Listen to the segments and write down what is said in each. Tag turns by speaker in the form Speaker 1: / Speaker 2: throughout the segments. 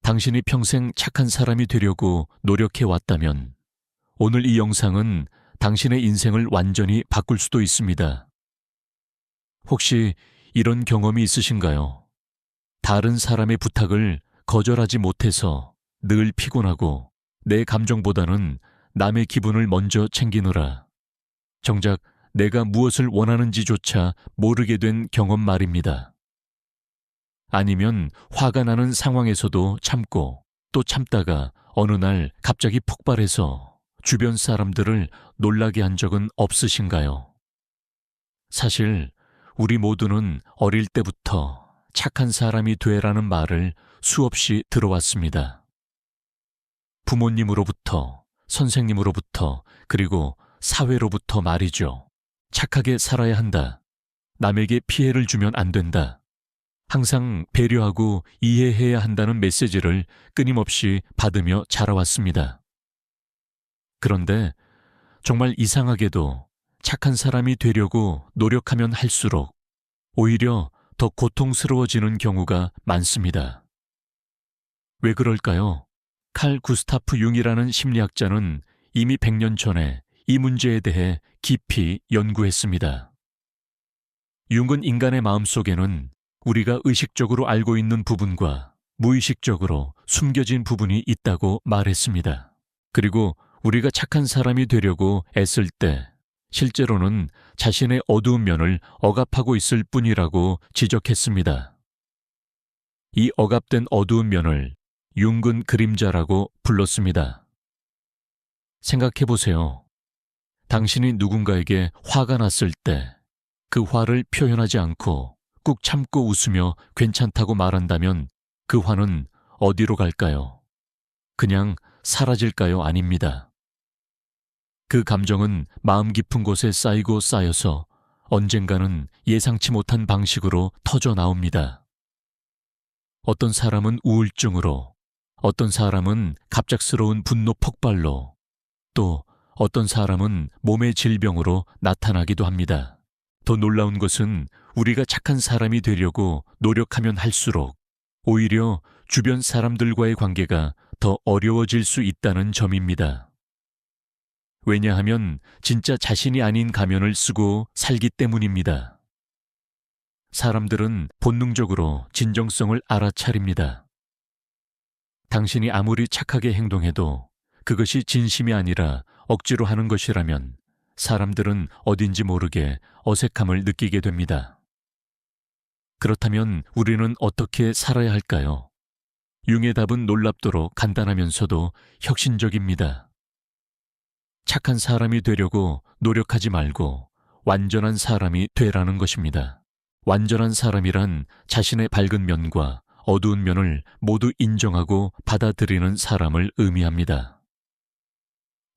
Speaker 1: 당신이 평생 착한 사람이 되려고 노력해 왔다면 오늘 이 영상은 당신의 인생을 완전히 바꿀 수도 있습니다. 혹시 이런 경험이 있으신가요? 다른 사람의 부탁을 거절하지 못해서 늘 피곤하고 내 감정보다는 남의 기분을 먼저 챙기느라 정작 내가 무엇을 원하는지조차 모르게 된 경험 말입니다. 아니면 화가 나는 상황에서도 참고 또 참다가 어느 날 갑자기 폭발해서 주변 사람들을 놀라게 한 적은 없으신가요? 사실 우리 모두는 어릴 때부터 착한 사람이 되라는 말을 수없이 들어왔습니다. 부모님으로부터, 선생님으로부터, 그리고 사회로부터 말이죠. 착하게 살아야 한다. 남에게 피해를 주면 안 된다. 항상 배려하고 이해해야 한다는 메시지를 끊임없이 받으며 자라왔습니다. 그런데 정말 이상하게도 착한 사람이 되려고 노력하면 할수록 오히려 더 고통스러워지는 경우가 많습니다. 왜 그럴까요? 칼 구스타프 융이라는 심리학자는 이미 100년 전에 이 문제에 대해 깊이 연구했습니다. 융은 인간의 마음속에는 우리가 의식적으로 알고 있는 부분과 무의식적으로 숨겨진 부분이 있다고 말했습니다. 그리고 우리가 착한 사람이 되려고 애쓸 때 실제로는 자신의 어두운 면을 억압하고 있을 뿐이라고 지적했습니다. 이 억압된 어두운 면을 융은 그림자라고 불렀습니다. 생각해보세요. 당신이 누군가에게 화가 났을 때 그 화를 표현하지 않고 꾹 참고 웃으며 괜찮다고 말한다면 그 화는 어디로 갈까요? 그냥 사라질까요? 아닙니다. 그 감정은 마음 깊은 곳에 쌓이고 쌓여서 언젠가는 예상치 못한 방식으로 터져 나옵니다. 어떤 사람은 우울증으로, 어떤 사람은 갑작스러운 분노 폭발로, 또 어떤 사람은 몸의 질병으로 나타나기도 합니다. 더 놀라운 것은 우리가 착한 사람이 되려고 노력하면 할수록 오히려 주변 사람들과의 관계가 더 어려워질 수 있다는 점입니다. 왜냐하면 진짜 자신이 아닌 가면을 쓰고 살기 때문입니다. 사람들은 본능적으로 진정성을 알아차립니다. 당신이 아무리 착하게 행동해도 그것이 진심이 아니라 억지로 하는 것이라면 사람들은 어딘지 모르게 어색함을 느끼게 됩니다. 그렇다면 우리는 어떻게 살아야 할까요? 융의 답은 놀랍도록 간단하면서도 혁신적입니다. 착한 사람이 되려고 노력하지 말고 완전한 사람이 되라는 것입니다. 완전한 사람이란 자신의 밝은 면과 어두운 면을 모두 인정하고 받아들이는 사람을 의미합니다.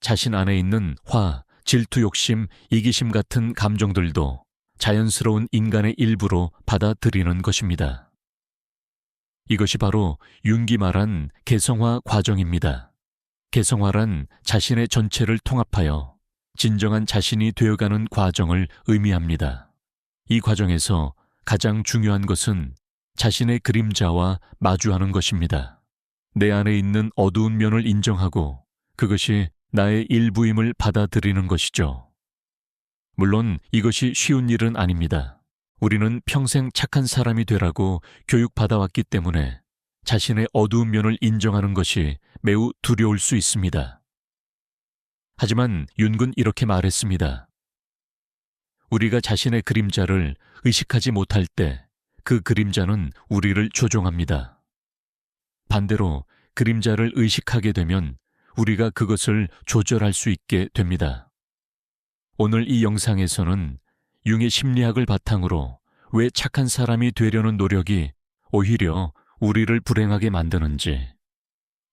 Speaker 1: 자신 안에 있는 화, 질투, 욕심, 이기심 같은 감정들도 자연스러운 인간의 일부로 받아들이는 것입니다. 이것이 바로 융이 말한 개성화 과정입니다. 개성화란 자신의 전체를 통합하여 진정한 자신이 되어가는 과정을 의미합니다. 이 과정에서 가장 중요한 것은 자신의 그림자와 마주하는 것입니다. 내 안에 있는 어두운 면을 인정하고 그것이 나의 일부임을 받아들이는 것이죠. 물론 이것이 쉬운 일은 아닙니다. 우리는 평생 착한 사람이 되라고 교육받아왔기 때문에 자신의 어두운 면을 인정하는 것이 매우 두려울 수 있습니다. 하지만 융은 이렇게 말했습니다. 우리가 자신의 그림자를 의식하지 못할 때 그 그림자는 우리를 조종합니다. 반대로 그림자를 의식하게 되면 우리가 그것을 조절할 수 있게 됩니다. 오늘 이 영상에서는 융의 심리학을 바탕으로 왜 착한 사람이 되려는 노력이 오히려 우리를 불행하게 만드는지,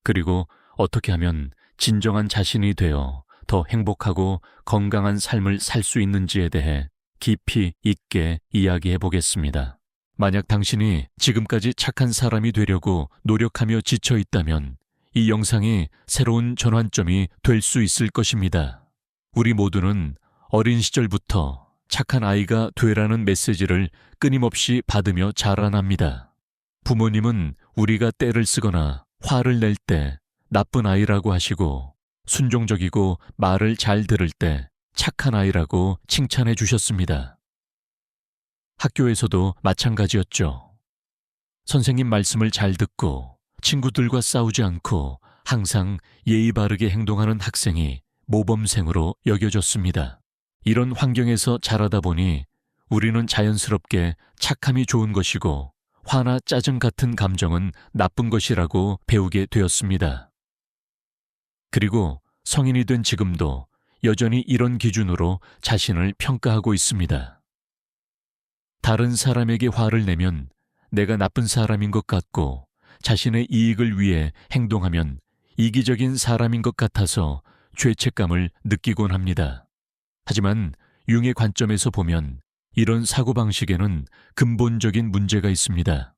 Speaker 1: 그리고 어떻게 하면 진정한 자신이 되어 더 행복하고 건강한 삶을 살 수 있는지에 대해 깊이 있게 이야기해 보겠습니다. 만약 당신이 지금까지 착한 사람이 되려고 노력하며 지쳐 있다면 이 영상이 새로운 전환점이 될 수 있을 것입니다. 우리 모두는 어린 시절부터 착한 아이가 되라는 메시지를 끊임없이 받으며 자라납니다. 부모님은 우리가 떼를 쓰거나 화를 낼 때 나쁜 아이라고 하시고 순종적이고 말을 잘 들을 때 착한 아이라고 칭찬해 주셨습니다. 학교에서도 마찬가지였죠. 선생님 말씀을 잘 듣고 친구들과 싸우지 않고 항상 예의 바르게 행동하는 학생이 모범생으로 여겨졌습니다. 이런 환경에서 자라다 보니 우리는 자연스럽게 착함이 좋은 것이고 화나 짜증 같은 감정은 나쁜 것이라고 배우게 되었습니다. 그리고 성인이 된 지금도 여전히 이런 기준으로 자신을 평가하고 있습니다. 다른 사람에게 화를 내면 내가 나쁜 사람인 것 같고 자신의 이익을 위해 행동하면 이기적인 사람인 것 같아서 죄책감을 느끼곤 합니다. 하지만 융의 관점에서 보면 이런 사고방식에는 근본적인 문제가 있습니다.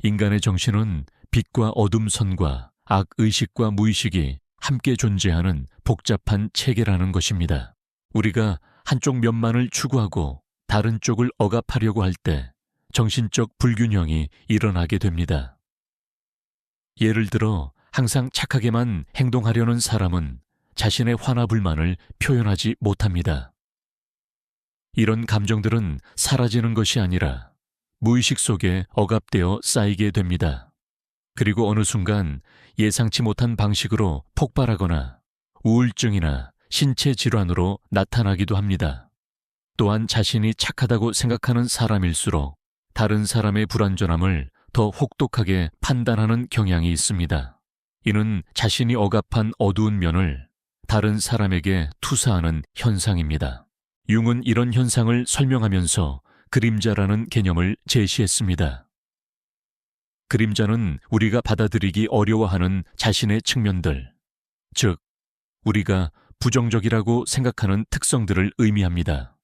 Speaker 1: 인간의 정신은 빛과 어둠 선과 악의식과 무의식이 함께 존재하는 복잡한 체계라는 것입니다. 우리가 한쪽 면만을 추구하고 다른 쪽을 억압하려고 할 때 정신적 불균형이 일어나게 됩니다. 예를 들어 항상 착하게만 행동하려는 사람은 자신의 화나 불만을 표현하지 못합니다. 이런 감정들은 사라지는 것이 아니라 무의식 속에 억압되어 쌓이게 됩니다. 그리고 어느 순간 예상치 못한 방식으로 폭발하거나 우울증이나 신체 질환으로 나타나기도 합니다. 또한 자신이 착하다고 생각하는 사람일수록 다른 사람의 불완전함을 더 혹독하게 판단하는 경향이 있습니다. 이는 자신이 억압한 어두운 면을 다른 사람에게 투사하는 현상입니다. 융은 이런 현상을 설명하면서 그림자라는 개념을 제시했습니다. 그림자는 우리가 받아들이기 어려워하는 자신의 측면들, 즉, 우리가 부정적이라고 생각하는 특성들을 의미합니다.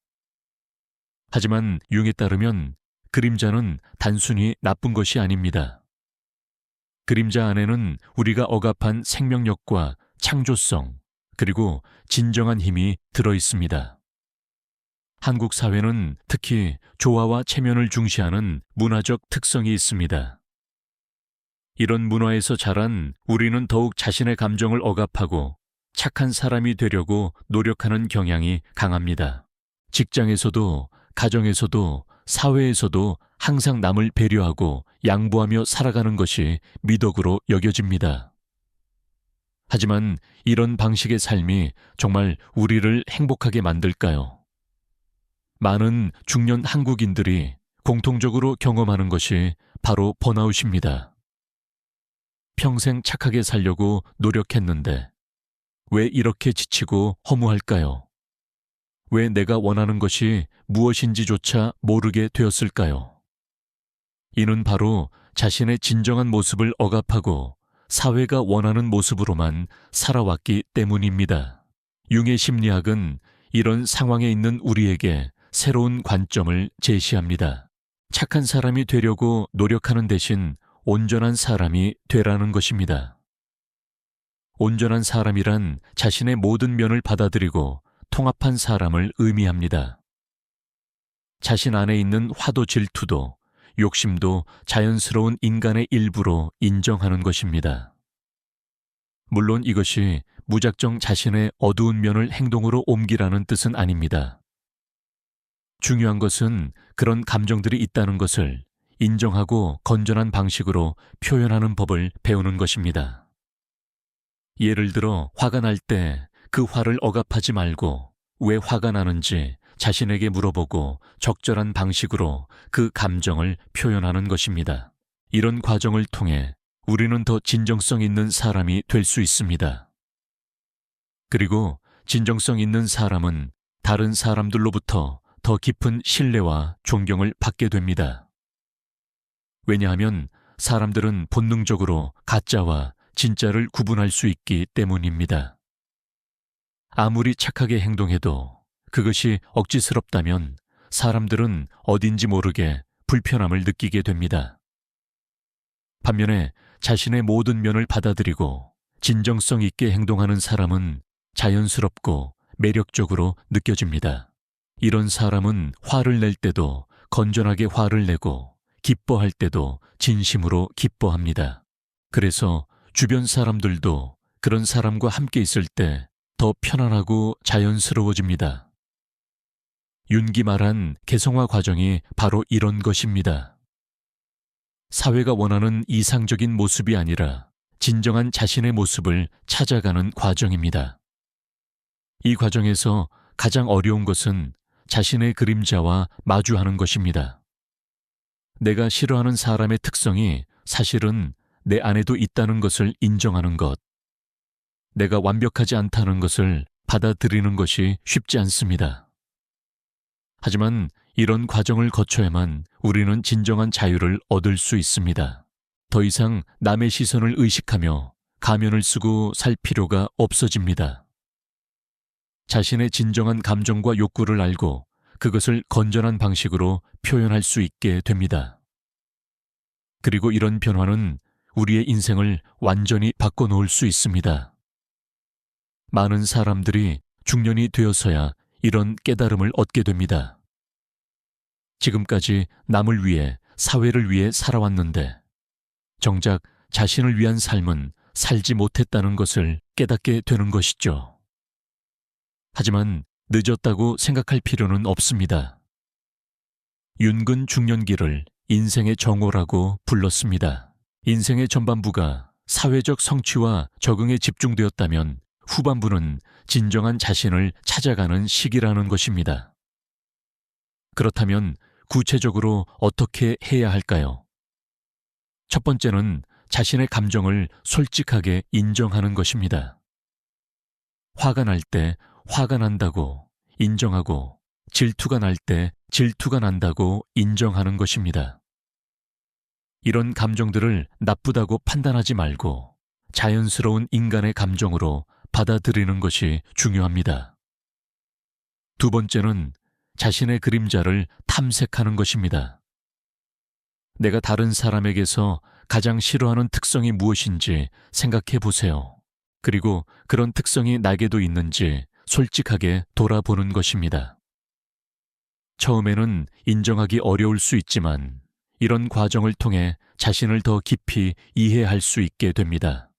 Speaker 1: 하지만 융에 따르면 그림자는 단순히 나쁜 것이 아닙니다. 그림자 안에는 우리가 억압한 생명력과 창조성, 그리고 진정한 힘이 들어 있습니다. 한국 사회는 특히 조화와 체면을 중시하는 문화적 특성이 있습니다. 이런 문화에서 자란 우리는 더욱 자신의 감정을 억압하고 착한 사람이 되려고 노력하는 경향이 강합니다. 직장에서도, 가정에서도, 사회에서도 항상 남을 배려하고 양보하며 살아가는 것이 미덕으로 여겨집니다. 하지만 이런 방식의 삶이 정말 우리를 행복하게 만들까요? 많은 중년 한국인들이 공통적으로 경험하는 것이 바로 번아웃입니다. 평생 착하게 살려고 노력했는데 왜 이렇게 지치고 허무할까요? 왜 내가 원하는 것이 무엇인지조차 모르게 되었을까요? 이는 바로 자신의 진정한 모습을 억압하고 사회가 원하는 모습으로만 살아왔기 때문입니다. 융의 심리학은 이런 상황에 있는 우리에게 새로운 관점을 제시합니다. 착한 사람이 되려고 노력하는 대신 온전한 사람이 되라는 것입니다. 온전한 사람이란 자신의 모든 면을 받아들이고 통합한 사람을 의미합니다. 자신 안에 있는 화도 질투도 욕심도 자연스러운 인간의 일부로 인정하는 것입니다. 물론 이것이 무작정 자신의 어두운 면을 행동으로 옮기라는 뜻은 아닙니다. 중요한 것은 그런 감정들이 있다는 것을 인정하고 건전한 방식으로 표현하는 법을 배우는 것입니다. 예를 들어 화가 날 때 그 화를 억압하지 말고 왜 화가 나는지 자신에게 물어보고 적절한 방식으로 그 감정을 표현하는 것입니다. 이런 과정을 통해 우리는 더 진정성 있는 사람이 될 수 있습니다. 그리고 진정성 있는 사람은 다른 사람들로부터 더 깊은 신뢰와 존경을 받게 됩니다. 왜냐하면 사람들은 본능적으로 가짜와 진짜를 구분할 수 있기 때문입니다. 아무리 착하게 행동해도 그것이 억지스럽다면 사람들은 어딘지 모르게 불편함을 느끼게 됩니다. 반면에 자신의 모든 면을 받아들이고 진정성 있게 행동하는 사람은 자연스럽고 매력적으로 느껴집니다. 이런 사람은 화를 낼 때도 건전하게 화를 내고 기뻐할 때도 진심으로 기뻐합니다. 그래서 주변 사람들도 그런 사람과 함께 있을 때 더 편안하고 자연스러워집니다. 윤기 말한 개성화 과정이 바로 이런 것입니다. 사회가 원하는 이상적인 모습이 아니라 진정한 자신의 모습을 찾아가는 과정입니다. 이 과정에서 가장 어려운 것은 자신의 그림자와 마주하는 것입니다. 내가 싫어하는 사람의 특성이 사실은 내 안에도 있다는 것을 인정하는 것. 내가 완벽하지 않다는 것을 받아들이는 것이 쉽지 않습니다. 하지만 이런 과정을 거쳐야만 우리는 진정한 자유를 얻을 수 있습니다. 더 이상 남의 시선을 의식하며 가면을 쓰고 살 필요가 없어집니다. 자신의 진정한 감정과 욕구를 알고 그것을 건전한 방식으로 표현할 수 있게 됩니다. 그리고 이런 변화는 우리의 인생을 완전히 바꿔놓을 수 있습니다. 많은 사람들이 중년이 되어서야 이런 깨달음을 얻게 됩니다. 지금까지 남을 위해, 사회를 위해 살아왔는데 정작 자신을 위한 삶은 살지 못했다는 것을 깨닫게 되는 것이죠. 하지만 늦었다고 생각할 필요는 없습니다. 윤근 중년기를 인생의 정오라고 불렀습니다. 인생의 전반부가 사회적 성취와 적응에 집중되었다면 후반부는 진정한 자신을 찾아가는 시기라는 것입니다. 그렇다면 구체적으로 어떻게 해야 할까요? 첫 번째는 자신의 감정을 솔직하게 인정하는 것입니다. 화가 날 때 화가 난다고 인정하고 질투가 날 때 질투가 난다고 인정하는 것입니다. 이런 감정들을 나쁘다고 판단하지 말고 자연스러운 인간의 감정으로 받아들이는 것이 중요합니다. 두 번째는 자신의 그림자를 탐색하는 것입니다. 내가 다른 사람에게서 가장 싫어하는 특성이 무엇인지 생각해 보세요. 그리고 그런 특성이 나에게도 있는지 솔직하게 돌아보는 것입니다. 처음에는 인정하기 어려울 수 있지만 이런 과정을 통해 자신을 더 깊이 이해할 수 있게 됩니다.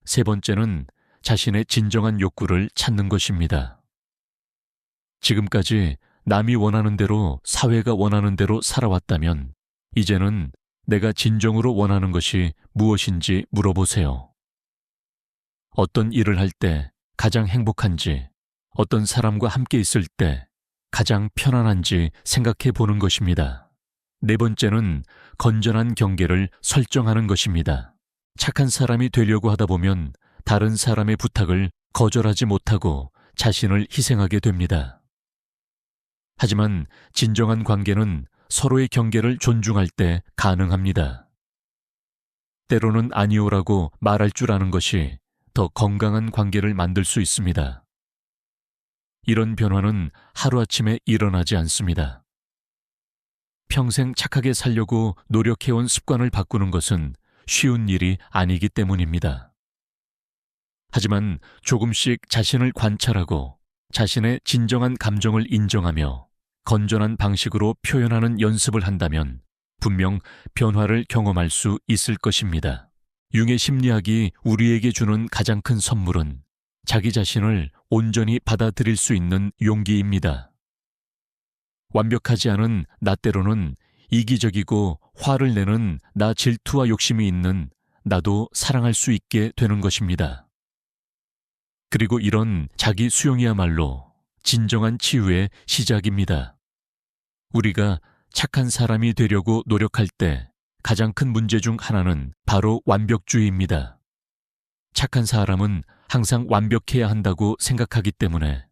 Speaker 1: 세 번째는 자신의 진정한 욕구를 찾는 것입니다. 지금까지 남이 원하는 대로, 사회가 원하는 대로 살아왔다면 이제는 내가 진정으로 원하는 것이 무엇인지 물어보세요. 어떤 일을 할 때 가장 행복한지, 어떤 사람과 함께 있을 때 가장 편안한지 생각해 보는 것입니다. 네 번째는 건전한 경계를 설정하는 것입니다. 착한 사람이 되려고 하다 보면 다른 사람의 부탁을 거절하지 못하고 자신을 희생하게 됩니다. 하지만 진정한 관계는 서로의 경계를 존중할 때 가능합니다. 때로는 아니오라고 말할 줄 아는 것이 더 건강한 관계를 만들 수 있습니다. 이런 변화는 하루아침에 일어나지 않습니다. 평생 착하게 살려고 노력해온 습관을 바꾸는 것은 쉬운 일이 아니기 때문입니다. 하지만 조금씩 자신을 관찰하고 자신의 진정한 감정을 인정하며 건전한 방식으로 표현하는 연습을 한다면 분명 변화를 경험할 수 있을 것입니다. 융의 심리학이 우리에게 주는 가장 큰 선물은 자기 자신을 온전히 받아들일 수 있는 용기입니다. 완벽하지 않은 나 때로는 이기적이고 화를 내는 나 질투와 욕심이 있는 나도 사랑할 수 있게 되는 것입니다. 그리고 이런 자기 수용이야말로 진정한 치유의 시작입니다. 우리가 착한 사람이 되려고 노력할 때 가장 큰 문제 중 하나는 바로 완벽주의입니다. 착한 사람은 항상 완벽해야 한다고 생각하기 때문에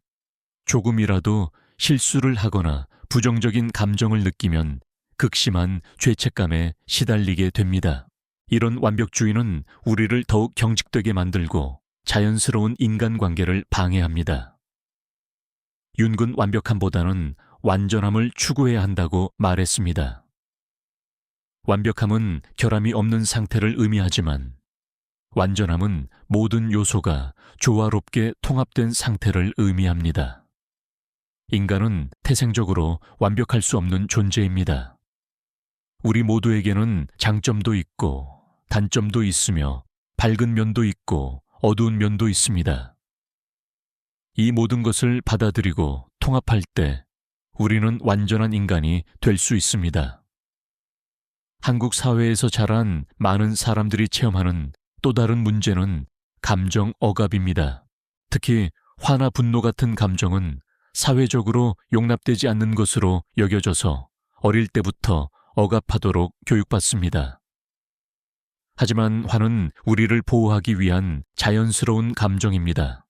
Speaker 1: 조금이라도 실수를 하거나 부정적인 감정을 느끼면 극심한 죄책감에 시달리게 됩니다. 이런 완벽주의는 우리를 더욱 경직되게 만들고 자연스러운 인간관계를 방해합니다. 윤근 완벽함보다는 완전함을 추구해야 한다고 말했습니다. 완벽함은 결함이 없는 상태를 의미하지만 완전함은 모든 요소가 조화롭게 통합된 상태를 의미합니다. 인간은 태생적으로 완벽할 수 없는 존재입니다. 우리 모두에게는 장점도 있고 단점도 있으며 밝은 면도 있고 어두운 면도 있습니다. 이 모든 것을 받아들이고 통합할 때 우리는 완전한 인간이 될 수 있습니다. 한국 사회에서 자란 많은 사람들이 체험하는 또 다른 문제는 감정 억압입니다. 특히 화나 분노 같은 감정은 사회적으로 용납되지 않는 것으로 여겨져서 어릴 때부터 억압하도록 교육받습니다. 하지만 화는 우리를 보호하기 위한 자연스러운 감정입니다.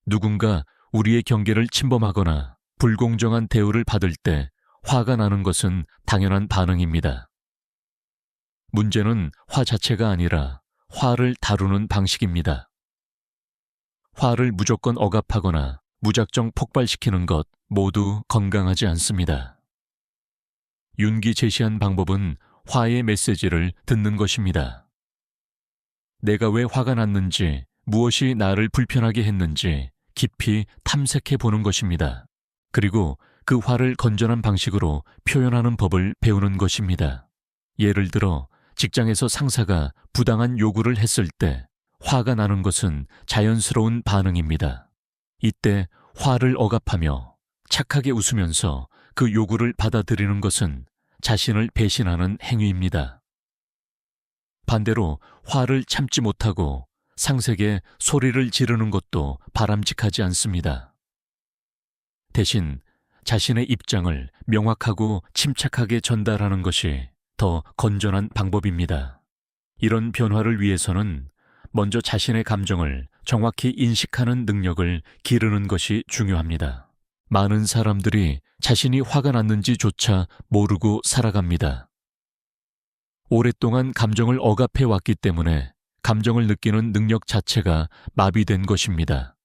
Speaker 1: 누군가 우리의 경계를 침범하거나 불공정한 대우를 받을 때 화가 나는 것은 당연한 반응입니다. 문제는 화 자체가 아니라 화를 다루는 방식입니다. 화를 무조건 억압하거나 무작정 폭발시키는 것 모두 건강하지 않습니다. 윤기 제시한 방법은 화의 메시지를 듣는 것입니다. 내가 왜 화가 났는지, 무엇이 나를 불편하게 했는지 깊이 탐색해 보는 것입니다. 그리고 그 화를 건전한 방식으로 표현하는 법을 배우는 것입니다. 예를 들어 직장에서 상사가 부당한 요구를 했을 때 화가 나는 것은 자연스러운 반응입니다. 이때 화를 억압하며 착하게 웃으면서 그 요구를 받아들이는 것은 자신을 배신하는 행위입니다. 반대로 화를 참지 못하고 상세게 소리를 지르는 것도 바람직하지 않습니다. 대신 자신의 입장을 명확하고 침착하게 전달하는 것이 더 건전한 방법입니다. 이런 변화를 위해서는 먼저 자신의 감정을 정확히 인식하는 능력을 기르는 것이 중요합니다. 많은 사람들이 자신이 화가 났는지조차 모르고 살아갑니다. 오랫동안 감정을 억압해 왔기 때문에 감정을 느끼는 능력 자체가 마비된 것입니다.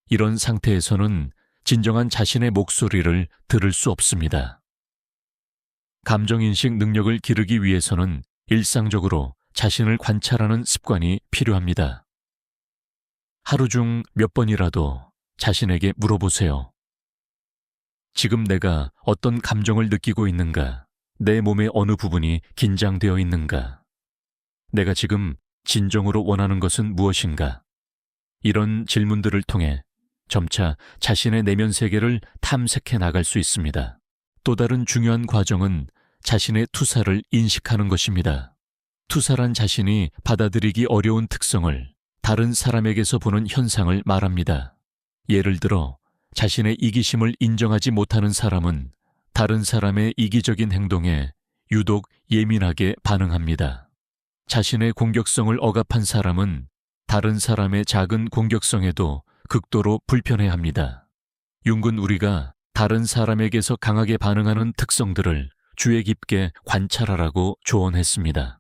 Speaker 1: 이런 상태에서는 진정한 자신의 목소리를 들을 수 없습니다. 감정인식 능력을 기르기 위해서는 일상적으로 자신을 관찰하는 습관이 필요합니다. 하루 중 몇 번이라도 자신에게 물어보세요. 지금 내가 어떤 감정을 느끼고 있는가? 내 몸의 어느 부분이 긴장되어 있는가? 내가 지금 진정으로 원하는 것은 무엇인가? 이런 질문들을 통해 점차 자신의 내면 세계를 탐색해 나갈 수 있습니다. 또 다른 중요한 과정은 자신의 투사를 인식하는 것입니다. 투사란 자신이 받아들이기 어려운 특성을 다른 사람에게서 보는 현상을 말합니다. 예를 들어 자신의 이기심을 인정하지 못하는 사람은 다른 사람의 이기적인 행동에 유독 예민하게 반응합니다. 자신의 공격성을 억압한 사람은 다른 사람의 작은 공격성에도 극도로 불편해합니다. 융은 우리가 다른 사람에게서 강하게 반응하는 특성들을 주의 깊게 관찰하라고 조언했습니다.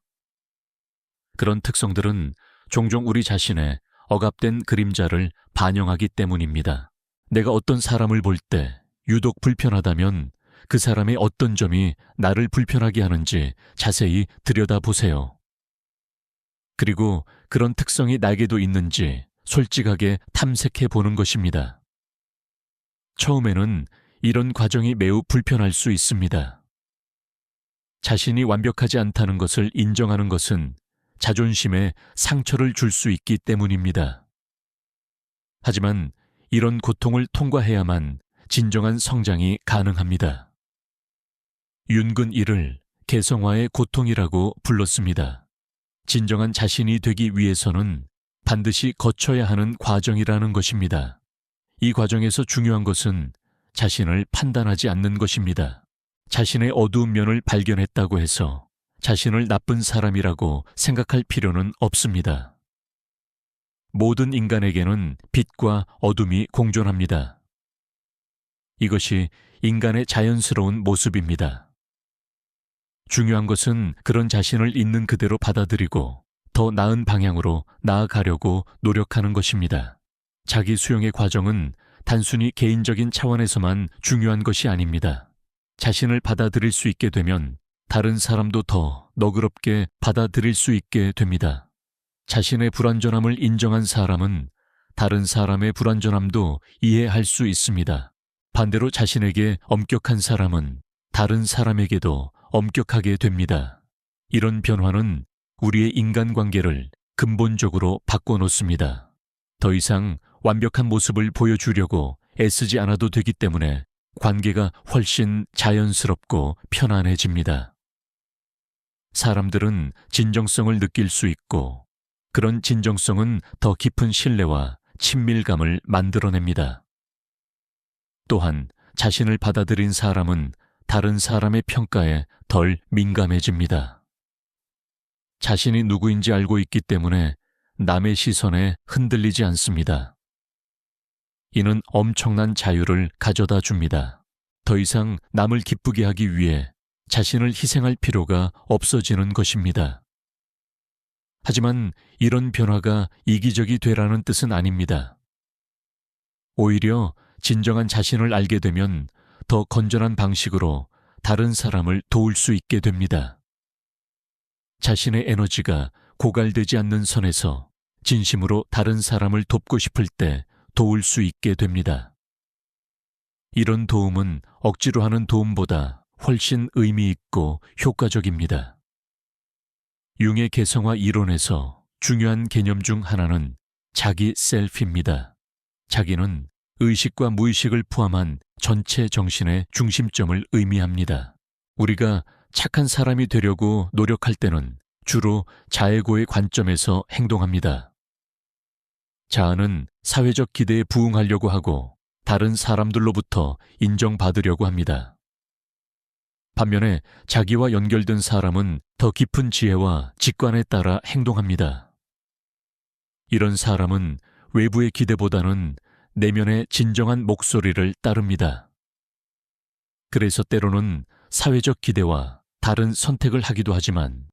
Speaker 1: 그런 특성들은 종종 우리 자신의 억압된 그림자를 반영하기 때문입니다. 내가 어떤 사람을 볼 때 유독 불편하다면 그 사람의 어떤 점이 나를 불편하게 하는지 자세히 들여다보세요. 그리고 그런 특성이 나에게도 있는지 솔직하게 탐색해 보는 것입니다. 처음에는 이런 과정이 매우 불편할 수 있습니다. 자신이 완벽하지 않다는 것을 인정하는 것은 자존심에 상처를 줄 수 있기 때문입니다. 하지만 이런 고통을 통과해야만 진정한 성장이 가능합니다. 윤근 이를 개성화의 고통이라고 불렀습니다. 진정한 자신이 되기 위해서는 반드시 거쳐야 하는 과정이라는 것입니다. 이 과정에서 중요한 것은 자신을 판단하지 않는 것입니다. 자신의 어두운 면을 발견했다고 해서 자신을 나쁜 사람이라고 생각할 필요는 없습니다. 모든 인간에게는 빛과 어둠이 공존합니다. 이것이 인간의 자연스러운 모습입니다. 중요한 것은 그런 자신을 있는 그대로 받아들이고 더 나은 방향으로 나아가려고 노력하는 것입니다. 자기 수용의 과정은 단순히 개인적인 차원에서만 중요한 것이 아닙니다. 자신을 받아들일 수 있게 되면 다른 사람도 더 너그럽게 받아들일 수 있게 됩니다. 자신의 불완전함을 인정한 사람은 다른 사람의 불완전함도 이해할 수 있습니다. 반대로 자신에게 엄격한 사람은 다른 사람에게도 엄격하게 됩니다. 이런 변화는 우리의 인간관계를 근본적으로 바꿔놓습니다. 더 이상 완벽한 모습을 보여주려고 애쓰지 않아도 되기 때문에 관계가 훨씬 자연스럽고 편안해집니다. 사람들은 진정성을 느낄 수 있고 그런 진정성은 더 깊은 신뢰와 친밀감을 만들어냅니다. 또한 자신을 받아들인 사람은 다른 사람의 평가에 덜 민감해집니다. 자신이 누구인지 알고 있기 때문에 남의 시선에 흔들리지 않습니다. 이는 엄청난 자유를 가져다 줍니다. 더 이상 남을 기쁘게 하기 위해 자신을 희생할 필요가 없어지는 것입니다. 하지만 이런 변화가 이기적이 되라는 뜻은 아닙니다. 오히려 진정한 자신을 알게 되면 더 건전한 방식으로 다른 사람을 도울 수 있게 됩니다. 자신의 에너지가 고갈되지 않는 선에서 진심으로 다른 사람을 돕고 싶을 때 도울 수 있게 됩니다. 이런 도움은 억지로 하는 도움보다 훨씬 의미 있고 효과적입니다. 융의 개성화 이론에서 중요한 개념 중 하나는 자기 셀프입니다. 자기는 의식과 무의식을 포함한 전체 정신의 중심점을 의미합니다. 우리가 착한 사람이 되려고 노력할 때는 주로 자애고의 관점에서 행동합니다. 자아는 사회적 기대에 부응하려고 하고 다른 사람들로부터 인정받으려고 합니다. 반면에 자기와 연결된 사람은 더 깊은 지혜와 직관에 따라 행동합니다. 이런 사람은 외부의 기대보다는 내면의 진정한 목소리를 따릅니다. 그래서 때로는 사회적 기대와 다른 선택을 하기도 하지만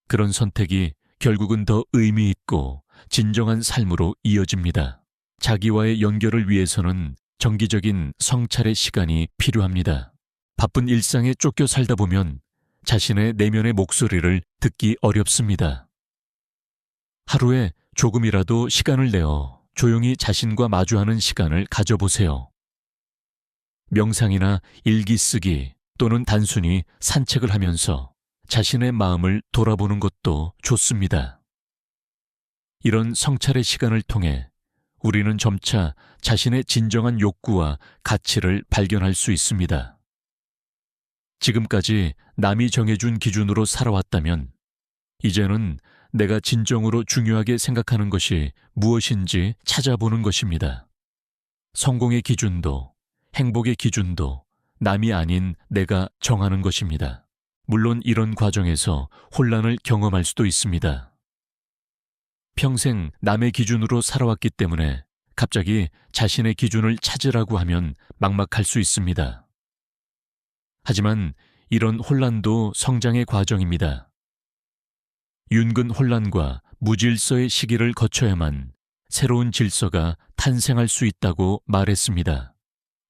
Speaker 1: 그런 선택이 결국은 더 의미 있고 진정한 삶으로 이어집니다. 자기와의 연결을 위해서는 정기적인 성찰의 시간이 필요합니다. 바쁜 일상에 쫓겨 살다 보면 자신의 내면의 목소리를 듣기 어렵습니다. 하루에 조금이라도 시간을 내어 조용히 자신과 마주하는 시간을 가져보세요. 명상이나 일기 쓰기 또는 단순히 산책을 하면서 자신의 마음을 돌아보는 것도 좋습니다. 이런 성찰의 시간을 통해 우리는 점차 자신의 진정한 욕구와 가치를 발견할 수 있습니다. 지금까지 남이 정해준 기준으로 살아왔다면 이제는 내가 진정으로 중요하게 생각하는 것이 무엇인지 찾아보는 것입니다. 성공의 기준도 행복의 기준도 남이 아닌 내가 정하는 것입니다. 물론 이런 과정에서 혼란을 경험할 수도 있습니다. 평생 남의 기준으로 살아왔기 때문에 갑자기 자신의 기준을 찾으라고 하면 막막할 수 있습니다. 하지만 이런 혼란도 성장의 과정입니다. 윤근 혼란과 무질서의 시기를 거쳐야만 새로운 질서가 탄생할 수 있다고 말했습니다.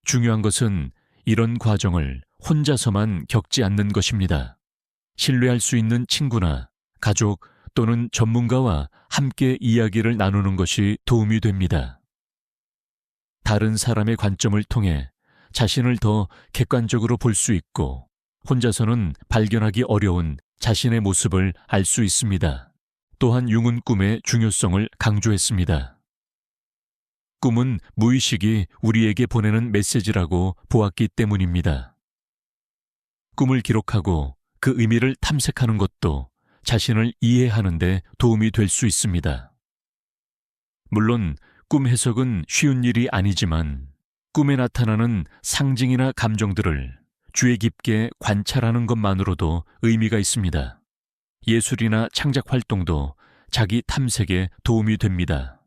Speaker 1: 중요한 것은 이런 과정을 혼자서만 겪지 않는 것입니다. 신뢰할 수 있는 친구나 가족 또는 전문가와 함께 이야기를 나누는 것이 도움이 됩니다. 다른 사람의 관점을 통해 자신을 더 객관적으로 볼 수 있고 혼자서는 발견하기 어려운 자신의 모습을 알 수 있습니다. 또한 융은 꿈의 중요성을 강조했습니다. 꿈은 무의식이 우리에게 보내는 메시지라고 보았기 때문입니다. 꿈을 기록하고 그 의미를 탐색하는 것도 자신을 이해하는 데 도움이 될 수 있습니다. 물론 꿈 해석은 쉬운 일이 아니지만 꿈에 나타나는 상징이나 감정들을 주의 깊게 관찰하는 것만으로도 의미가 있습니다. 예술이나 창작 활동도 자기 탐색에 도움이 됩니다.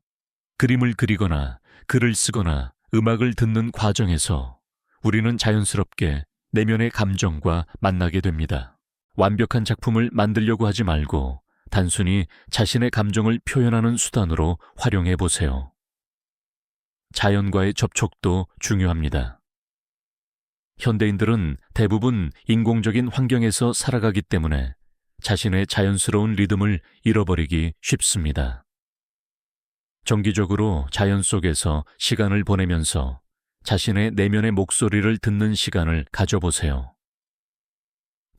Speaker 1: 그림을 그리거나 글을 쓰거나 음악을 듣는 과정에서 우리는 자연스럽게 내면의 감정과 만나게 됩니다. 완벽한 작품을 만들려고 하지 말고 단순히 자신의 감정을 표현하는 수단으로 활용해 보세요. 자연과의 접촉도 중요합니다. 현대인들은 대부분 인공적인 환경에서 살아가기 때문에 자신의 자연스러운 리듬을 잃어버리기 쉽습니다. 정기적으로 자연 속에서 시간을 보내면서 자신의 내면의 목소리를 듣는 시간을 가져보세요.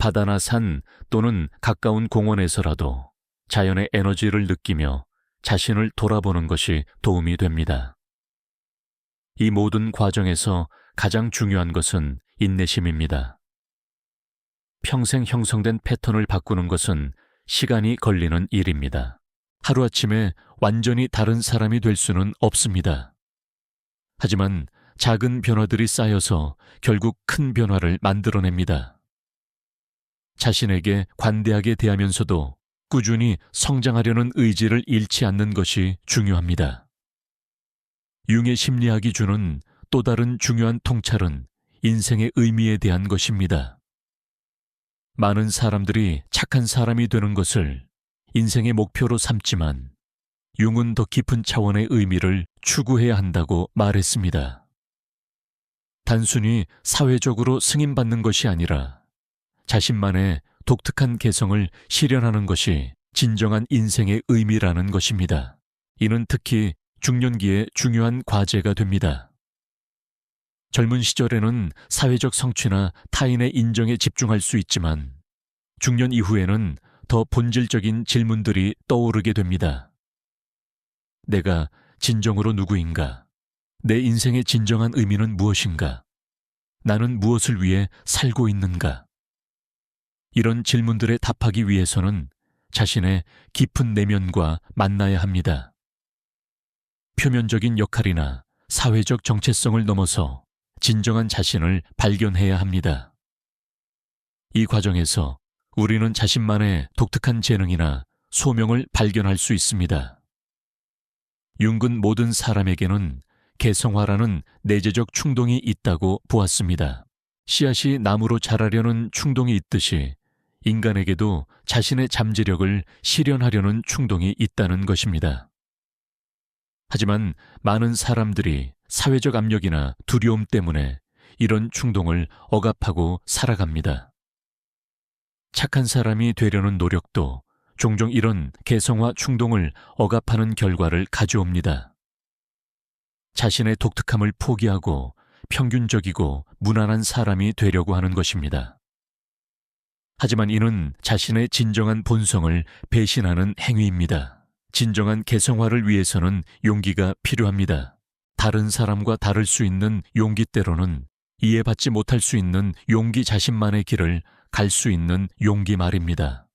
Speaker 1: 바다나 산 또는 가까운 공원에서라도 자연의 에너지를 느끼며 자신을 돌아보는 것이 도움이 됩니다. 이 모든 과정에서 가장 중요한 것은 인내심입니다. 평생 형성된 패턴을 바꾸는 것은 시간이 걸리는 일입니다. 하루아침에 완전히 다른 사람이 될 수는 없습니다. 하지만 작은 변화들이 쌓여서 결국 큰 변화를 만들어냅니다. 자신에게 관대하게 대하면서도 꾸준히 성장하려는 의지를 잃지 않는 것이 중요합니다. 융의 심리학이 주는 또 다른 중요한 통찰은 인생의 의미에 대한 것입니다. 많은 사람들이 착한 사람이 되는 것을 인생의 목표로 삼지만 융은 더 깊은 차원의 의미를 추구해야 한다고 말했습니다. 단순히 사회적으로 승인받는 것이 아니라 자신만의 독특한 개성을 실현하는 것이 진정한 인생의 의미라는 것입니다. 이는 특히 중년기에 중요한 과제가 됩니다. 젊은 시절에는 사회적 성취나 타인의 인정에 집중할 수 있지만 중년 이후에는 더 본질적인 질문들이 떠오르게 됩니다. 내가 진정으로 누구인가? 내 인생의 진정한 의미는 무엇인가? 나는 무엇을 위해 살고 있는가? 이런 질문들에 답하기 위해서는 자신의 깊은 내면과 만나야 합니다. 표면적인 역할이나 사회적 정체성을 넘어서 진정한 자신을 발견해야 합니다. 이 과정에서 우리는 자신만의 독특한 재능이나 소명을 발견할 수 있습니다. 융은 모든 사람에게는 개성화라는 내재적 충동이 있다고 보았습니다. 씨앗이 나무로 자라려는 충동이 있듯이 인간에게도 자신의 잠재력을 실현하려는 충동이 있다는 것입니다. 하지만 많은 사람들이 사회적 압력이나 두려움 때문에 이런 충동을 억압하고 살아갑니다. 착한 사람이 되려는 노력도 종종 이런 개성화 충동을 억압하는 결과를 가져옵니다. 자신의 독특함을 포기하고 평균적이고 무난한 사람이 되려고 하는 것입니다. 하지만 이는 자신의 진정한 본성을 배신하는 행위입니다. 진정한 개성화를 위해서는 용기가 필요합니다. 다른 사람과 다를 수 있는 용기 때로는 이해받지 못할 수 있는 용기 자신만의 길을 갈 수 있는 용기 말입니다.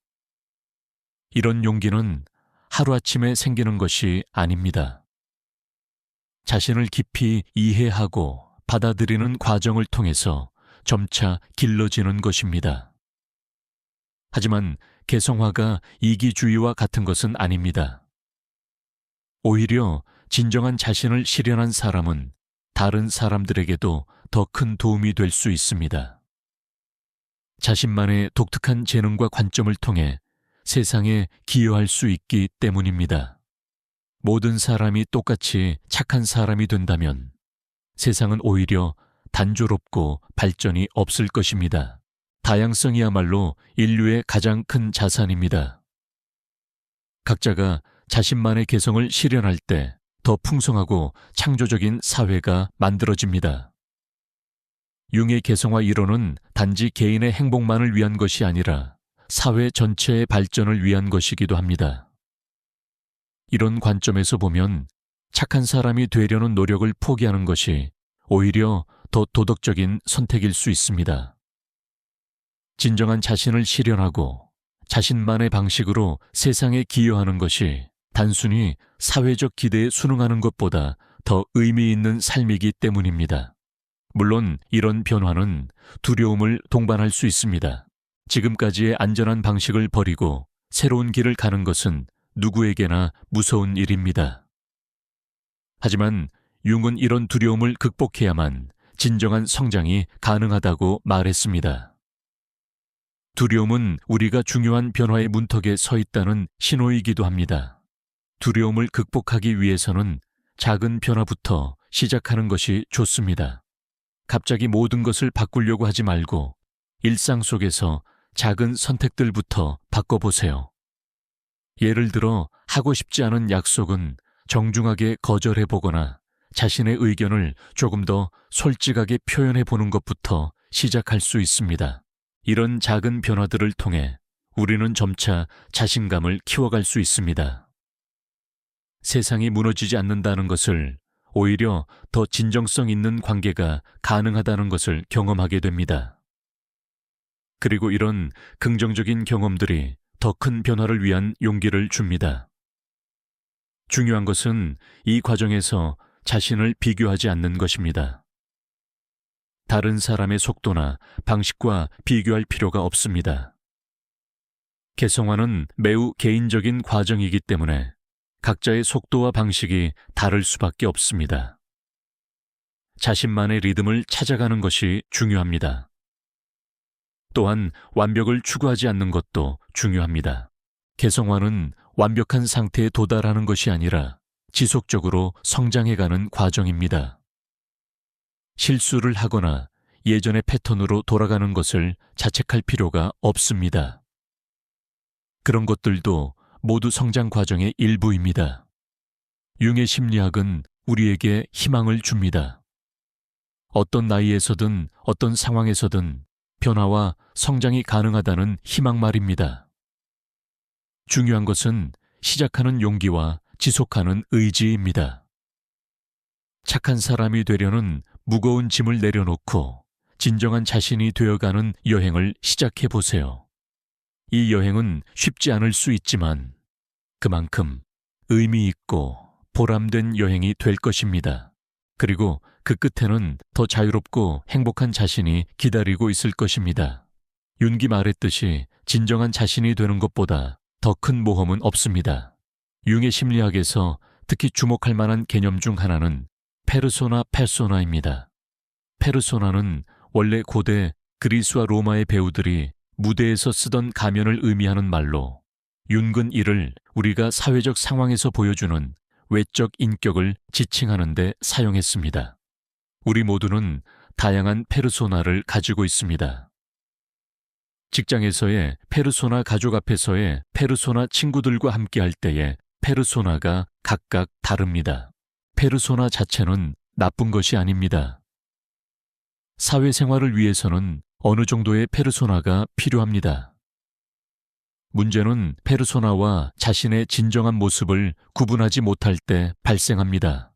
Speaker 1: 이런 용기는 하루아침에 생기는 것이 아닙니다. 자신을 깊이 이해하고 받아들이는 과정을 통해서 점차 길러지는 것입니다. 하지만 개성화가 이기주의와 같은 것은 아닙니다. 오히려 진정한 자신을 실현한 사람은 다른 사람들에게도 더 큰 도움이 될 수 있습니다. 자신만의 독특한 재능과 관점을 통해 세상에 기여할 수 있기 때문입니다. 모든 사람이 똑같이 착한 사람이 된다면 세상은 오히려 단조롭고 발전이 없을 것입니다. 다양성이야말로 인류의 가장 큰 자산입니다. 각자가 자신만의 개성을 실현할 때 더 풍성하고 창조적인 사회가 만들어집니다. 융의 개성화 이론은 단지 개인의 행복만을 위한 것이 아니라 사회 전체의 발전을 위한 것이기도 합니다. 이런 관점에서 보면 착한 사람이 되려는 노력을 포기하는 것이 오히려 더 도덕적인 선택일 수 있습니다. 진정한 자신을 실현하고 자신만의 방식으로 세상에 기여하는 것이 단순히 사회적 기대에 순응하는 것보다 더 의미 있는 삶이기 때문입니다. 물론 이런 변화는 두려움을 동반할 수 있습니다. 지금까지의 안전한 방식을 버리고 새로운 길을 가는 것은 누구에게나 무서운 일입니다. 하지만 융은 이런 두려움을 극복해야만 진정한 성장이 가능하다고 말했습니다. 두려움은 우리가 중요한 변화의 문턱에 서 있다는 신호이기도 합니다. 두려움을 극복하기 위해서는 작은 변화부터 시작하는 것이 좋습니다. 갑자기 모든 것을 바꾸려고 하지 말고 일상 속에서 작은 선택들부터 바꿔보세요. 예를 들어 하고 싶지 않은 약속은 정중하게 거절해보거나 자신의 의견을 조금 더 솔직하게 표현해보는 것부터 시작할 수 있습니다. 이런 작은 변화들을 통해 우리는 점차 자신감을 키워갈 수 있습니다. 세상이 무너지지 않는다는 것을, 오히려 더 진정성 있는 관계가 가능하다는 것을 경험하게 됩니다. 그리고 이런 긍정적인 경험들이 더 큰 변화를 위한 용기를 줍니다. 중요한 것은 이 과정에서 자신을 비교하지 않는 것입니다. 다른 사람의 속도나 방식과 비교할 필요가 없습니다. 개성화는 매우 개인적인 과정이기 때문에 각자의 속도와 방식이 다를 수밖에 없습니다. 자신만의 리듬을 찾아가는 것이 중요합니다. 또한 완벽을 추구하지 않는 것도 중요합니다. 개성화는 완벽한 상태에 도달하는 것이 아니라 지속적으로 성장해가는 과정입니다. 실수를 하거나 예전의 패턴으로 돌아가는 것을 자책할 필요가 없습니다. 그런 것들도 모두 성장 과정의 일부입니다. 융의 심리학은 우리에게 희망을 줍니다. 어떤 나이에서든 어떤 상황에서든 변화와 성장이 가능하다는 희망 말입니다. 중요한 것은 시작하는 용기와 지속하는 의지입니다. 착한 사람이 되려는 무거운 짐을 내려놓고 진정한 자신이 되어가는 여행을 시작해 보세요. 이 여행은 쉽지 않을 수 있지만 그만큼 의미 있고 보람된 여행이 될 것입니다. 그리고 그 끝에는 더 자유롭고 행복한 자신이 기다리고 있을 것입니다. 윤기 말했듯이 진정한 자신이 되는 것보다 더 큰 모험은 없습니다. 융의 심리학에서 특히 주목할 만한 개념 중 하나는 페르소나입니다. 페르소나는 원래 고대 그리스와 로마의 배우들이 무대에서 쓰던 가면을 의미하는 말로 윤근 이를 우리가 사회적 상황에서 보여주는 외적 인격을 지칭하는 데 사용했습니다. 우리 모두는 다양한 페르소나를 가지고 있습니다. 직장에서의 페르소나, 가족 앞에서의 페르소나, 친구들과 함께 할 때의 페르소나가 각각 다릅니다. 페르소나 자체는 나쁜 것이 아닙니다. 사회생활을 위해서는 어느 정도의 페르소나가 필요합니다. 문제는 페르소나와 자신의 진정한 모습을 구분하지 못할 때 발생합니다.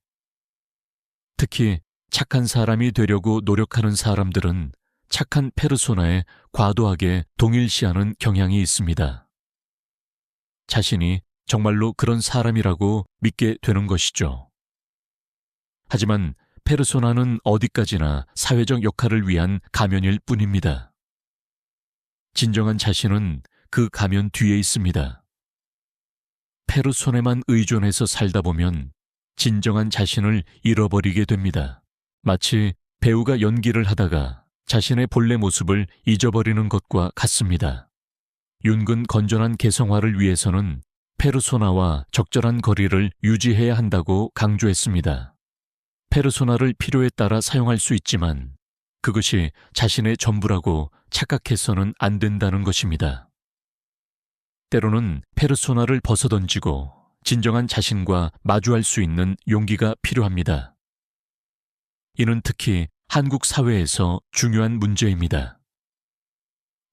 Speaker 1: 특히 착한 사람이 되려고 노력하는 사람들은 착한 페르소나에 과도하게 동일시하는 경향이 있습니다. 자신이 정말로 그런 사람이라고 믿게 되는 것이죠. 하지만 페르소나는 어디까지나 사회적 역할을 위한 가면일 뿐입니다. 진정한 자신은 그 가면 뒤에 있습니다. 페르소나에만 의존해서 살다 보면 진정한 자신을 잃어버리게 됩니다. 마치 배우가 연기를 하다가 자신의 본래 모습을 잊어버리는 것과 같습니다. 윤근 건전한 개성화를 위해서는 페르소나와 적절한 거리를 유지해야 한다고 강조했습니다. 페르소나를 필요에 따라 사용할 수 있지만 그것이 자신의 전부라고 착각해서는 안 된다는 것입니다. 때로는 페르소나를 벗어던지고 진정한 자신과 마주할 수 있는 용기가 필요합니다. 이는 특히 한국 사회에서 중요한 문제입니다.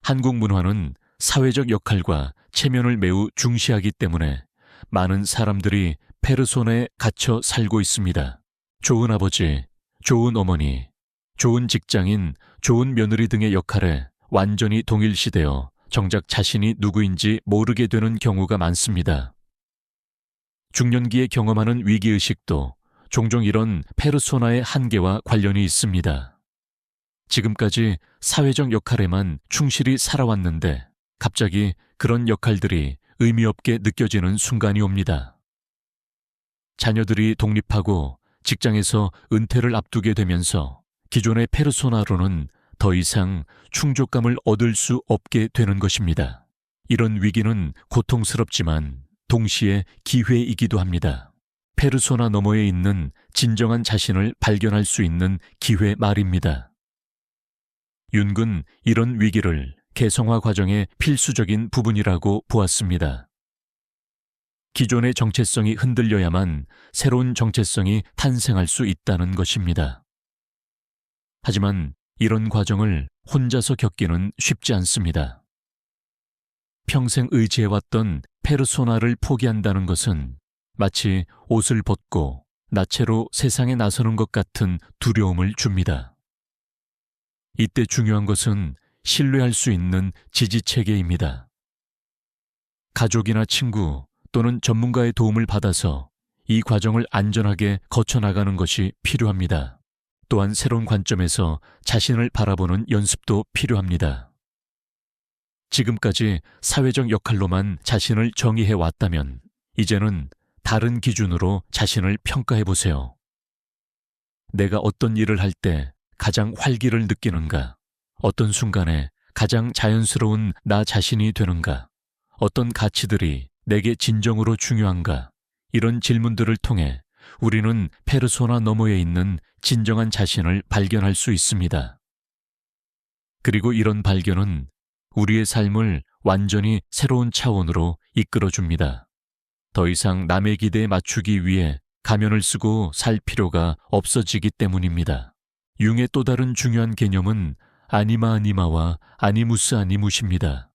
Speaker 1: 한국 문화는 사회적 역할과 체면을 매우 중시하기 때문에 많은 사람들이 페르소나에 갇혀 살고 있습니다. 좋은 아버지, 좋은 어머니, 좋은 직장인, 좋은 며느리 등의 역할에 완전히 동일시되어 정작 자신이 누구인지 모르게 되는 경우가 많습니다. 중년기에 경험하는 위기의식도 종종 이런 페르소나의 한계와 관련이 있습니다. 지금까지 사회적 역할에만 충실히 살아왔는데 갑자기 그런 역할들이 의미 없게 느껴지는 순간이 옵니다. 자녀들이 독립하고 직장에서 은퇴를 앞두게 되면서 기존의 페르소나로는 더 이상 충족감을 얻을 수 없게 되는 것입니다. 이런 위기는 고통스럽지만 동시에 기회이기도 합니다. 페르소나 너머에 있는 진정한 자신을 발견할 수 있는 기회 말입니다. 윤근 이런 위기를 개성화 과정의 필수적인 부분이라고 보았습니다. 기존의 정체성이 흔들려야만 새로운 정체성이 탄생할 수 있다는 것입니다. 하지만 이런 과정을 혼자서 겪기는 쉽지 않습니다. 평생 의지해왔던 페르소나를 포기한다는 것은 마치 옷을 벗고 나체로 세상에 나서는 것 같은 두려움을 줍니다. 이때 중요한 것은 신뢰할 수 있는 지지체계입니다. 가족이나 친구 또는 전문가의 도움을 받아서 이 과정을 안전하게 거쳐나가는 것이 필요합니다. 또한 새로운 관점에서 자신을 바라보는 연습도 필요합니다. 지금까지 사회적 역할로만 자신을 정의해 왔다면 이제는 다른 기준으로 자신을 평가해 보세요. 내가 어떤 일을 할 때 가장 활기를 느끼는가? 어떤 순간에 가장 자연스러운 나 자신이 되는가? 어떤 가치들이 내게 진정으로 중요한가? 이런 질문들을 통해 우리는 페르소나 너머에 있는 진정한 자신을 발견할 수 있습니다. 그리고 이런 발견은 우리의 삶을 완전히 새로운 차원으로 이끌어줍니다. 더 이상 남의 기대에 맞추기 위해 가면을 쓰고 살 필요가 없어지기 때문입니다. 융의 또 다른 중요한 개념은 아니마 아니마와 아니무스 아니무스입니다.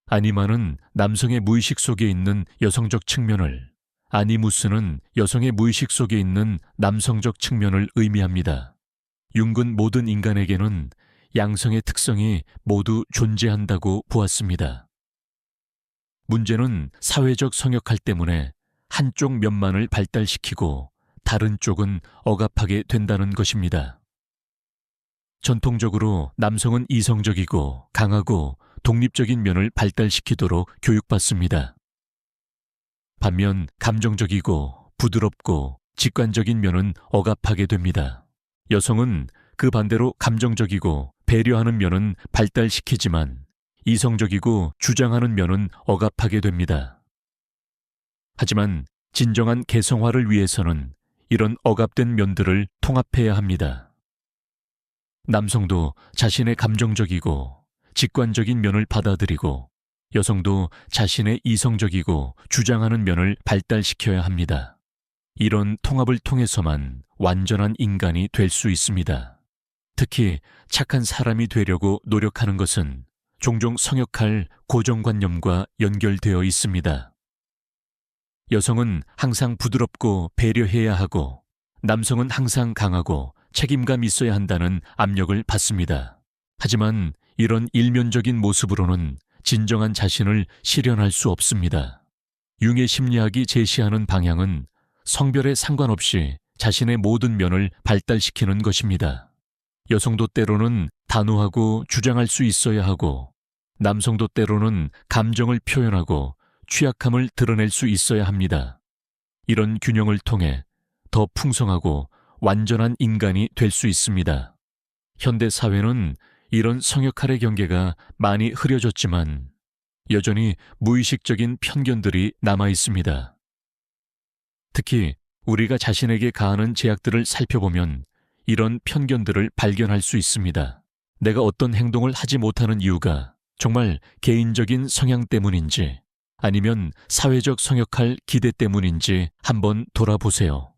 Speaker 1: 아니마는 남성의 무의식 속에 있는 여성적 측면을, 아니무스는 여성의 무의식 속에 있는 남성적 측면을 의미합니다. 융은 모든 인간에게는 양성의 특성이 모두 존재한다고 보았습니다. 문제는 사회적 성역할 때문에 한쪽 면만을 발달시키고 다른 쪽은 억압하게 된다는 것입니다. 전통적으로 남성은 이성적이고 강하고 독립적인 면을 발달시키도록 교육받습니다. 반면 감정적이고 부드럽고 직관적인 면은 억압하게 됩니다. 여성은 그 반대로 감정적이고 배려하는 면은 발달시키지만 이성적이고 주장하는 면은 억압하게 됩니다. 하지만 진정한 개성화를 위해서는 이런 억압된 면들을 통합해야 합니다. 남성도 자신의 감정적이고 직관적인 면을 받아들이고 여성도 자신의 이성적이고 주장하는 면을 발달시켜야 합니다. 이런 통합을 통해서만 완전한 인간이 될 수 있습니다. 특히 착한 사람이 되려고 노력하는 것은 종종 성역할 고정관념과 연결되어 있습니다. 여성은 항상 부드럽고 배려해야 하고 남성은 항상 강하고 책임감 있어야 한다는 압력을 받습니다. 하지만 이런 일면적인 모습으로는 진정한 자신을 실현할 수 없습니다. 융의 심리학이 제시하는 방향은 성별에 상관없이 자신의 모든 면을 발달시키는 것입니다. 여성도 때로는 단호하고 주장할 수 있어야 하고 남성도 때로는 감정을 표현하고 취약함을 드러낼 수 있어야 합니다. 이런 균형을 통해 더 풍성하고 완전한 인간이 될 수 있습니다. 현대 사회는 이런 성역할의 경계가 많이 흐려졌지만 여전히 무의식적인 편견들이 남아 있습니다. 특히 우리가 자신에게 가하는 제약들을 살펴보면 이런 편견들을 발견할 수 있습니다. 내가 어떤 행동을 하지 못하는 이유가 정말 개인적인 성향 때문인지 아니면 사회적 성역할 기대 때문인지 한번 돌아보세요.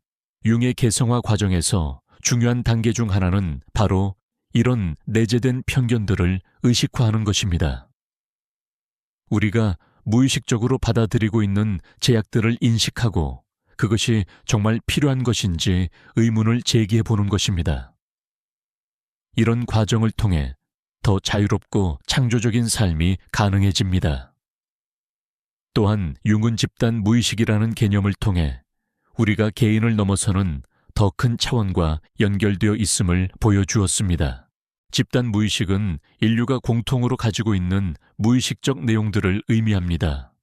Speaker 1: 융의 개성화 과정에서 중요한 단계 중 하나는 바로 이런 내재된 편견들을 의식화하는 것입니다. 우리가 무의식적으로 받아들이고 있는 제약들을 인식하고 그것이 정말 필요한 것인지 의문을 제기해 보는 것입니다. 이런 과정을 통해 더 자유롭고 창조적인 삶이 가능해집니다. 또한 융은 집단 무의식이라는 개념을 통해 우리가 개인을 넘어서는 더 큰 차원과 연결되어 있음을 보여주었습니다. 집단 무의식은 인류가 공통으로 가지고 있는 무의식적 내용들을 의미합니다.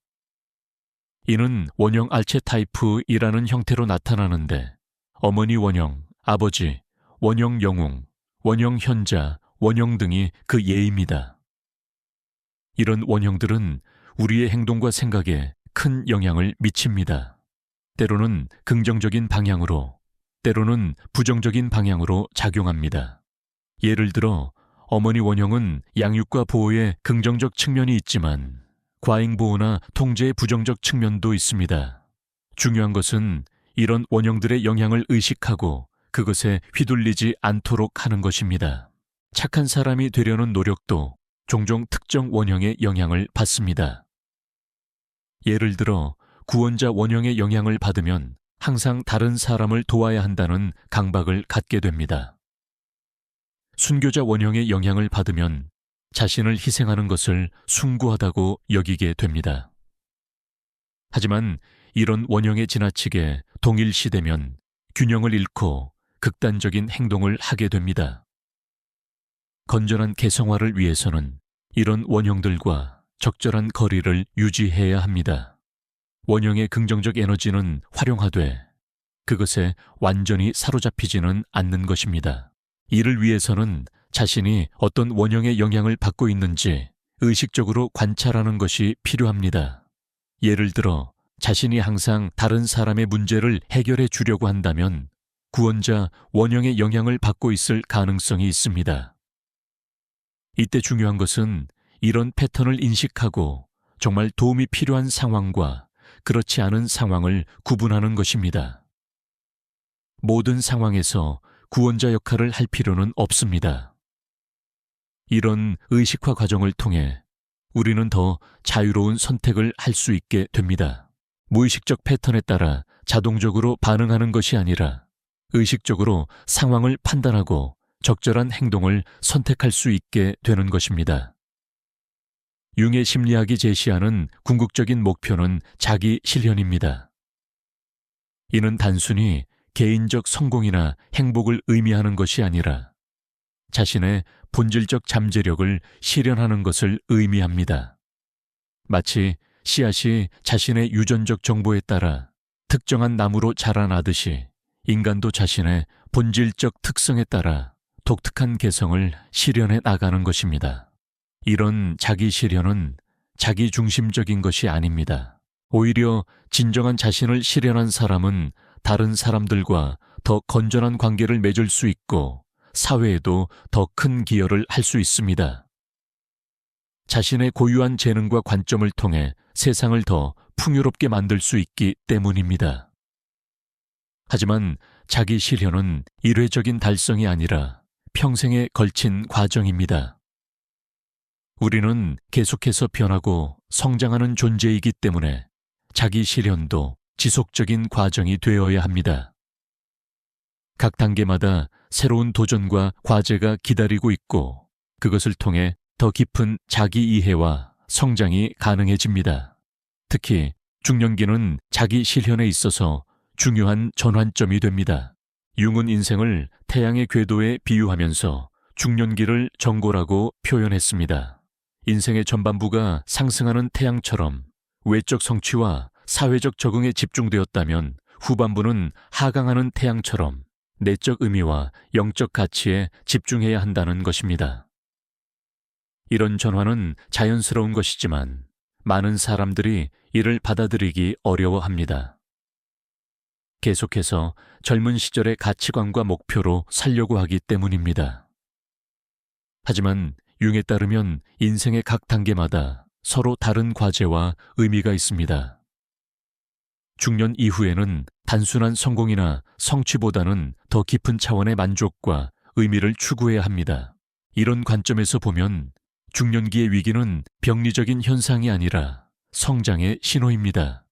Speaker 1: 이는 원형 아르체타이프이라는 형태로 나타나는데 어머니 원형, 아버지, 원형 영웅, 원형 현자, 원형 등이 그 예입니다. 이런 원형들은 우리의 행동과 생각에 큰 영향을 미칩니다. 때로는 긍정적인 방향으로, 때로는 부정적인 방향으로 작용합니다. 예를 들어 어머니 원형은 양육과 보호에 긍정적 측면이 있지만 과잉 보호나 통제의 부정적 측면도 있습니다. 중요한 것은 이런 원형들의 영향을 의식하고 그것에 휘둘리지 않도록 하는 것입니다. 착한 사람이 되려는 노력도 종종 특정 원형의 영향을 받습니다. 예를 들어 구원자 원형의 영향을 받으면 항상 다른 사람을 도와야 한다는 강박을 갖게 됩니다. 순교자 원형의 영향을 받으면 자신을 희생하는 것을 숭고하다고 여기게 됩니다. 하지만 이런 원형에 지나치게 동일시되면 균형을 잃고 극단적인 행동을 하게 됩니다. 건전한 개성화를 위해서는 이런 원형들과 적절한 거리를 유지해야 합니다. 원형의 긍정적 에너지는 활용하되 그것에 완전히 사로잡히지는 않는 것입니다. 이를 위해서는 자신이 어떤 원형의 영향을 받고 있는지 의식적으로 관찰하는 것이 필요합니다. 예를 들어 자신이 항상 다른 사람의 문제를 해결해 주려고 한다면 구원자 원형의 영향을 받고 있을 가능성이 있습니다. 이때 중요한 것은 이런 패턴을 인식하고 정말 도움이 필요한 상황과 그렇지 않은 상황을 구분하는 것입니다. 모든 상황에서 구원자 역할을 할 필요는 없습니다. 이런 의식화 과정을 통해 우리는 더 자유로운 선택을 할 수 있게 됩니다. 무의식적 패턴에 따라 자동적으로 반응하는 것이 아니라 의식적으로 상황을 판단하고 적절한 행동을 선택할 수 있게 되는 것입니다. 융의 심리학이 제시하는 궁극적인 목표는 자기 실현입니다. 이는 단순히 개인적 성공이나 행복을 의미하는 것이 아니라 자신의 본질적 잠재력을 실현하는 것을 의미합니다. 마치 씨앗이 자신의 유전적 정보에 따라 특정한 나무로 자라나듯이 인간도 자신의 본질적 특성에 따라 독특한 개성을 실현해 나가는 것입니다. 이런 자기 실현은 자기 중심적인 것이 아닙니다. 오히려 진정한 자신을 실현한 사람은 다른 사람들과 더 건전한 관계를 맺을 수 있고 사회에도 더 큰 기여를 할 수 있습니다. 자신의 고유한 재능과 관점을 통해 세상을 더 풍요롭게 만들 수 있기 때문입니다. 하지만 자기 실현은 일회적인 달성이 아니라 평생에 걸친 과정입니다. 우리는 계속해서 변하고 성장하는 존재이기 때문에 자기 실현도 지속적인 과정이 되어야 합니다. 각 단계마다 새로운 도전과 과제가 기다리고 있고 그것을 통해 더 깊은 자기 이해와 성장이 가능해집니다. 특히 중년기는 자기 실현에 있어서 중요한 전환점이 됩니다. 융은 인생을 태양의 궤도에 비유하면서 중년기를 정골하고 표현했습니다. 인생의 전반부가 상승하는 태양처럼 외적 성취와 사회적 적응에 집중되었다면 후반부는 하강하는 태양처럼 내적 의미와 영적 가치에 집중해야 한다는 것입니다. 이런 전환은 자연스러운 것이지만 많은 사람들이 이를 받아들이기 어려워합니다. 계속해서 젊은 시절의 가치관과 목표로 살려고 하기 때문입니다. 하지만 융에 따르면 인생의 각 단계마다 서로 다른 과제와 의미가 있습니다. 중년 이후에는 단순한 성공이나 성취보다는 더 깊은 차원의 만족과 의미를 추구해야 합니다. 이런 관점에서 보면 중년기의 위기는 병리적인 현상이 아니라 성장의 신호입니다.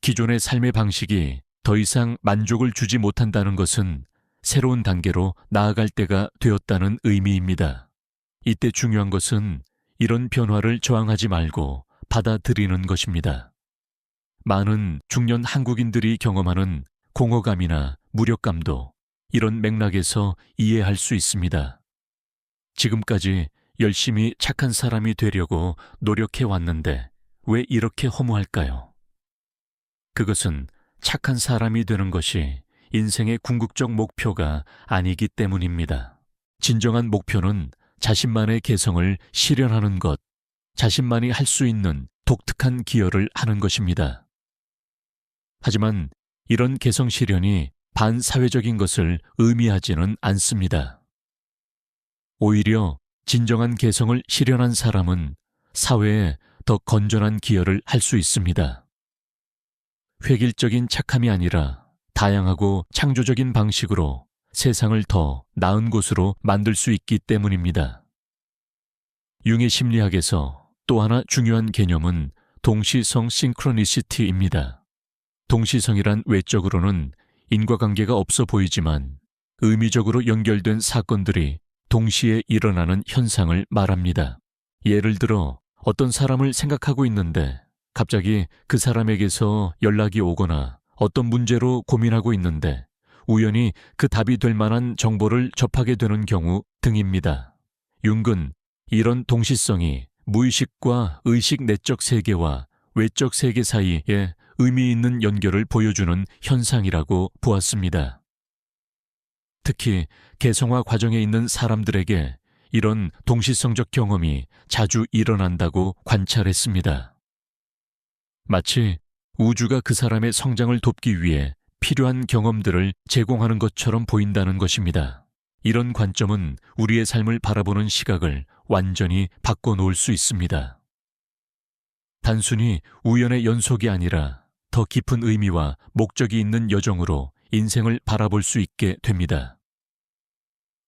Speaker 1: 기존의 삶의 방식이 더 이상 만족을 주지 못한다는 것은 새로운 단계로 나아갈 때가 되었다는 의미입니다. 이때 중요한 것은 이런 변화를 저항하지 말고 받아들이는 것입니다. 많은 중년 한국인들이 경험하는 공허감이나 무력감도 이런 맥락에서 이해할 수 있습니다. 지금까지 열심히 착한 사람이 되려고 노력해 왔는데 왜 이렇게 허무할까요? 그것은 착한 사람이 되는 것이 인생의 궁극적 목표가 아니기 때문입니다. 진정한 목표는 자신만의 개성을 실현하는 것, 자신만이 할 수 있는 독특한 기여를 하는 것입니다. 하지만 이런 개성 실현이 반사회적인 것을 의미하지는 않습니다. 오히려 진정한 개성을 실현한 사람은 사회에 더 건전한 기여를 할 수 있습니다. 획일적인 착함이 아니라 다양하고 창조적인 방식으로 세상을 더 나은 곳으로 만들 수 있기 때문입니다. 융의 심리학에서 또 하나 중요한 개념은 동시성 싱크로니시티입니다. 동시성이란 외적으로는 인과관계가 없어 보이지만 의미적으로 연결된 사건들이 동시에 일어나는 현상을 말합니다. 예를 들어 어떤 사람을 생각하고 있는데 갑자기 그 사람에게서 연락이 오거나 어떤 문제로 고민하고 있는데 우연히 그 답이 될 만한 정보를 접하게 되는 경우 등입니다. 융은 이런 동시성이 무의식과 의식 내적 세계와 외적 세계 사이에 의미 있는 연결을 보여주는 현상이라고 보았습니다. 특히 개성화 과정에 있는 사람들에게 이런 동시성적 경험이 자주 일어난다고 관찰했습니다. 마치 우주가 그 사람의 성장을 돕기 위해 필요한 경험들을 제공하는 것처럼 보인다는 것입니다. 이런 관점은 우리의 삶을 바라보는 시각을 완전히 바꿔놓을 수 있습니다. 단순히 우연의 연속이 아니라 더 깊은 의미와 목적이 있는 여정으로 인생을 바라볼 수 있게 됩니다.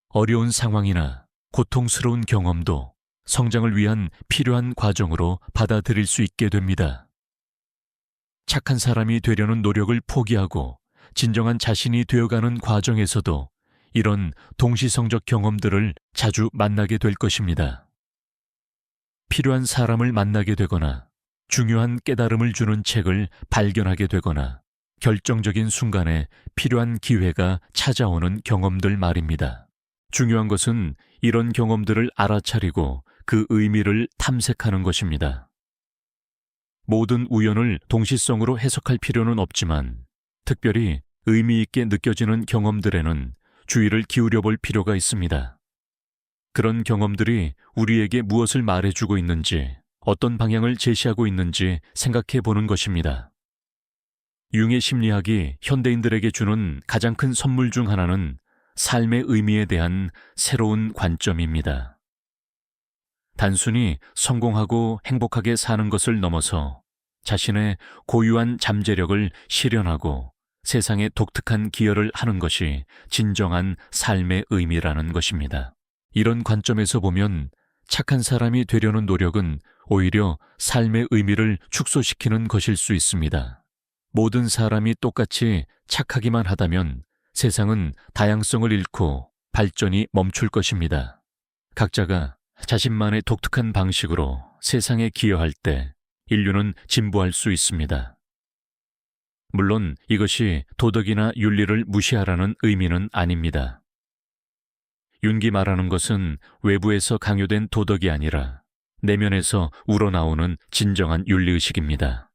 Speaker 1: 어려운 상황이나 고통스러운 경험도 성장을 위한 필요한 과정으로 받아들일 수 있게 됩니다. 착한 사람이 되려는 노력을 포기하고 진정한 자신이 되어가는 과정에서도 이런 동시성적 경험들을 자주 만나게 될 것입니다. 필요한 사람을 만나게 되거나 중요한 깨달음을 주는 책을 발견하게 되거나 결정적인 순간에 필요한 기회가 찾아오는 경험들 말입니다. 중요한 것은 이런 경험들을 알아차리고 그 의미를 탐색하는 것입니다. 모든 우연을 동시성으로 해석할 필요는 없지만 특별히 의미 있게 느껴지는 경험들에는 주의를 기울여 볼 필요가 있습니다. 그런 경험들이 우리에게 무엇을 말해주고 있는지, 어떤 방향을 제시하고 있는지 생각해 보는 것입니다. 융의 심리학이 현대인들에게 주는 가장 큰 선물 중 하나는 삶의 의미에 대한 새로운 관점입니다. 단순히 성공하고 행복하게 사는 것을 넘어서 자신의 고유한 잠재력을 실현하고 세상에 독특한 기여를 하는 것이 진정한 삶의 의미라는 것입니다. 이런 관점에서 보면 착한 사람이 되려는 노력은 오히려 삶의 의미를 축소시키는 것일 수 있습니다. 모든 사람이 똑같이 착하기만 하다면 세상은 다양성을 잃고 발전이 멈출 것입니다. 각자가 자신만의 독특한 방식으로 세상에 기여할 때 인류는 진보할 수 있습니다. 물론 이것이 도덕이나 윤리를 무시하라는 의미는 아닙니다. 윤기 말하는 것은 외부에서 강요된 도덕이 아니라 내면에서 우러나오는 진정한 윤리의식입니다.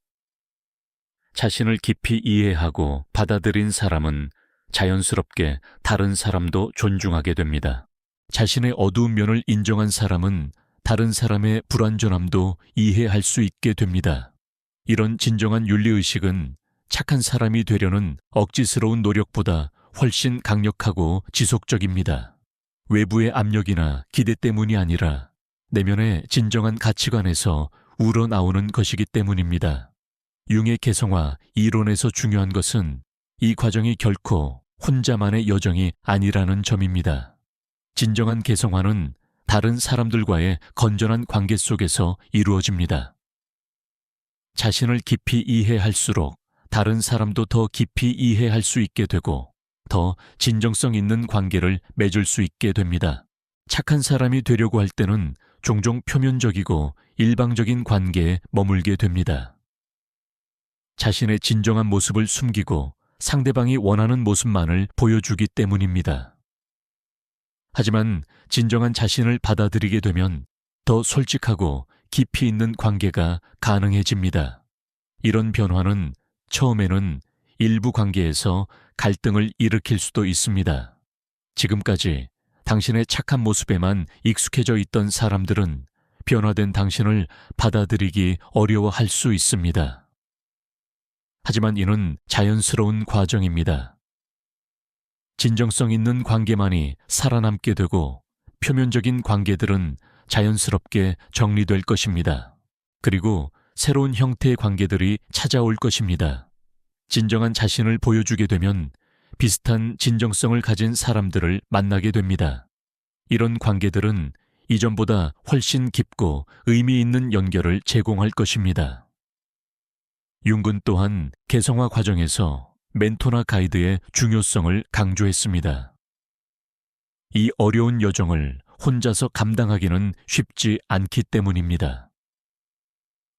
Speaker 1: 자신을 깊이 이해하고 받아들인 사람은 자연스럽게 다른 사람도 존중하게 됩니다. 자신의 어두운 면을 인정한 사람은 다른 사람의 불완전함도 이해할 수 있게 됩니다. 이런 진정한 윤리의식은 착한 사람이 되려는 억지스러운 노력보다 훨씬 강력하고 지속적입니다. 외부의 압력이나 기대 때문이 아니라 내면의 진정한 가치관에서 우러나오는 것이기 때문입니다. 융의 개성화 이론에서 중요한 것은 이 과정이 결코 혼자만의 여정이 아니라는 점입니다. 진정한 개성화는 다른 사람들과의 건전한 관계 속에서 이루어집니다. 자신을 깊이 이해할수록 다른 사람도 더 깊이 이해할 수 있게 되고 더 진정성 있는 관계를 맺을 수 있게 됩니다. 착한 사람이 되려고 할 때는 종종 표면적이고 일방적인 관계에 머물게 됩니다. 자신의 진정한 모습을 숨기고 상대방이 원하는 모습만을 보여주기 때문입니다. 하지만 진정한 자신을 받아들이게 되면 더 솔직하고 깊이 있는 관계가 가능해집니다. 이런 변화는 처음에는 일부 관계에서 갈등을 일으킬 수도 있습니다. 지금까지 당신의 착한 모습에만 익숙해져 있던 사람들은 변화된 당신을 받아들이기 어려워할 수 있습니다. 하지만 이는 자연스러운 과정입니다. 진정성 있는 관계만이 살아남게 되고 표면적인 관계들은 자연스럽게 정리될 것입니다. 그리고 새로운 형태의 관계들이 찾아올 것입니다. 진정한 자신을 보여주게 되면 비슷한 진정성을 가진 사람들을 만나게 됩니다. 이런 관계들은 이전보다 훨씬 깊고 의미 있는 연결을 제공할 것입니다. 융근 또한 개성화 과정에서 멘토나 가이드의 중요성을 강조했습니다. 이 어려운 여정을 혼자서 감당하기는 쉽지 않기 때문입니다.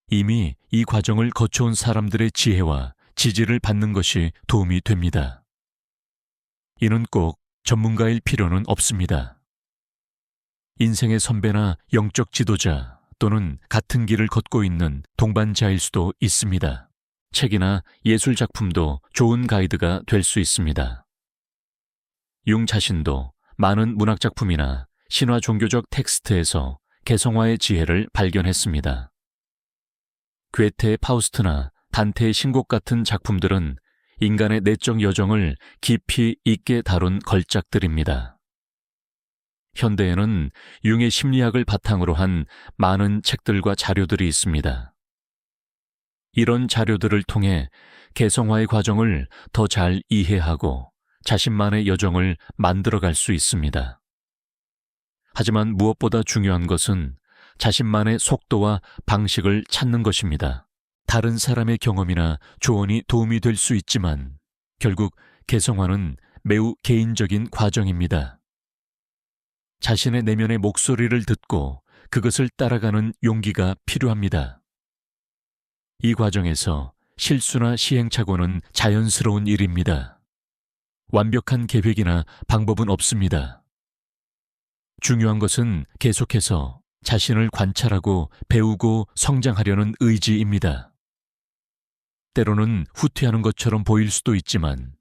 Speaker 1: 이미 이 과정을 거쳐온 사람들의 지혜와 지지를 받는 것이 도움이 됩니다. 이는 꼭 전문가일 필요는 없습니다. 인생의 선배나 영적 지도자 또는 같은 길을 걷고 있는 동반자일 수도 있습니다. 책이나 예술 작품도 좋은 가이드가 될 수 있습니다. 융 자신도 많은 문학 작품이나 신화 종교적 텍스트에서 개성화의 지혜를 발견했습니다. 괴테의 파우스트나 단테의 신곡 같은 작품들은 인간의 내적 여정을 깊이 있게 다룬 걸작들입니다. 현대에는 융의 심리학을 바탕으로 한 많은 책들과 자료들이 있습니다. 이런 자료들을 통해 개성화의 과정을 더 잘 이해하고 자신만의 여정을 만들어갈 수 있습니다. 하지만 무엇보다 중요한 것은 자신만의 속도와 방식을 찾는 것입니다. 다른 사람의 경험이나 조언이 도움이 될 수 있지만 결국 개성화는 매우 개인적인 과정입니다. 자신의 내면의 목소리를 듣고 그것을 따라가는 용기가 필요합니다. 이 과정에서 실수나 시행착오는 자연스러운 일입니다. 완벽한 계획이나 방법은 없습니다. 중요한 것은 계속해서 자신을 관찰하고 배우고 성장하려는 의지입니다. 때로는 후퇴하는 것처럼 보일 수도 있지만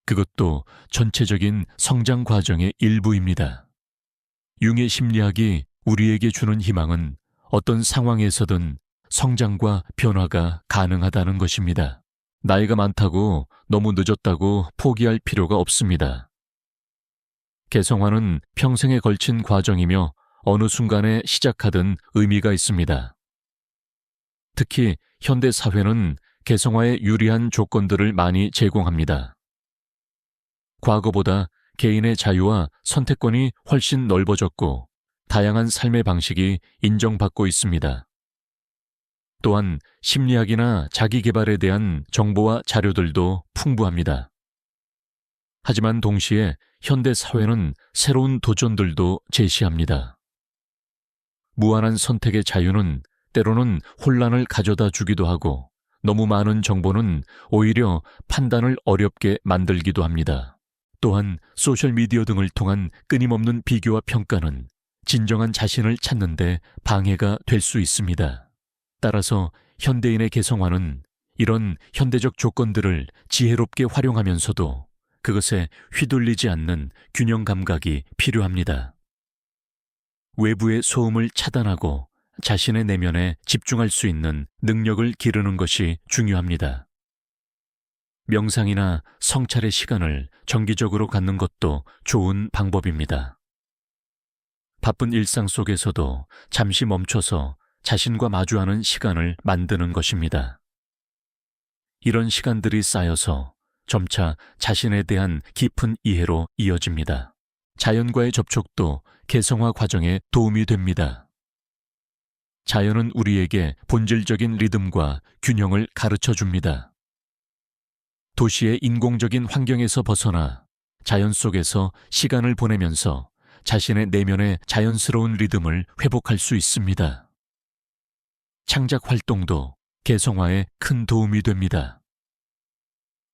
Speaker 1: 그것도 전체적인 성장 과정의 일부입니다. 융의 심리학이 우리에게 주는 희망은 어떤 상황에서든 성장과 변화가 가능하다는 것입니다. 나이가 많다고 너무 늦었다고 포기할 필요가 없습니다. 개성화는 평생에 걸친 과정이며 어느 순간에 시작하든 의미가 있습니다. 특히 현대 사회는 개성화에 유리한 조건들을 많이 제공합니다. 과거보다 개인의 자유와 선택권이 훨씬 넓어졌고 다양한 삶의 방식이 인정받고 있습니다. 또한 심리학이나 자기계발에 대한 정보와 자료들도 풍부합니다. 하지만 동시에 현대 사회는 새로운 도전들도 제시합니다. 무한한 선택의 자유는 때로는 혼란을 가져다 주기도 하고 너무 많은 정보는 오히려 판단을 어렵게 만들기도 합니다. 또한 소셜미디어 등을 통한 끊임없는 비교와 평가는 진정한 자신을 찾는 데 방해가 될 수 있습니다. 따라서 현대인의 개성화는 이런 현대적 조건들을 지혜롭게 활용하면서도 그것에 휘둘리지 않는 균형 감각이 필요합니다. 외부의 소음을 차단하고 자신의 내면에 집중할 수 있는 능력을 기르는 것이 중요합니다. 명상이나 성찰의 시간을 정기적으로 갖는 것도 좋은 방법입니다. 바쁜 일상 속에서도 잠시 멈춰서 자신과 마주하는 시간을 만드는 것입니다. 이런 시간들이 쌓여서 점차 자신에 대한 깊은 이해로 이어집니다. 자연과의 접촉도 개성화 과정에 도움이 됩니다. 자연은 우리에게 본질적인 리듬과 균형을 가르쳐 줍니다. 도시의 인공적인 환경에서 벗어나 자연 속에서 시간을 보내면서 자신의 내면의 자연스러운 리듬을 회복할 수 있습니다. 창작 활동도 개성화에 큰 도움이 됩니다.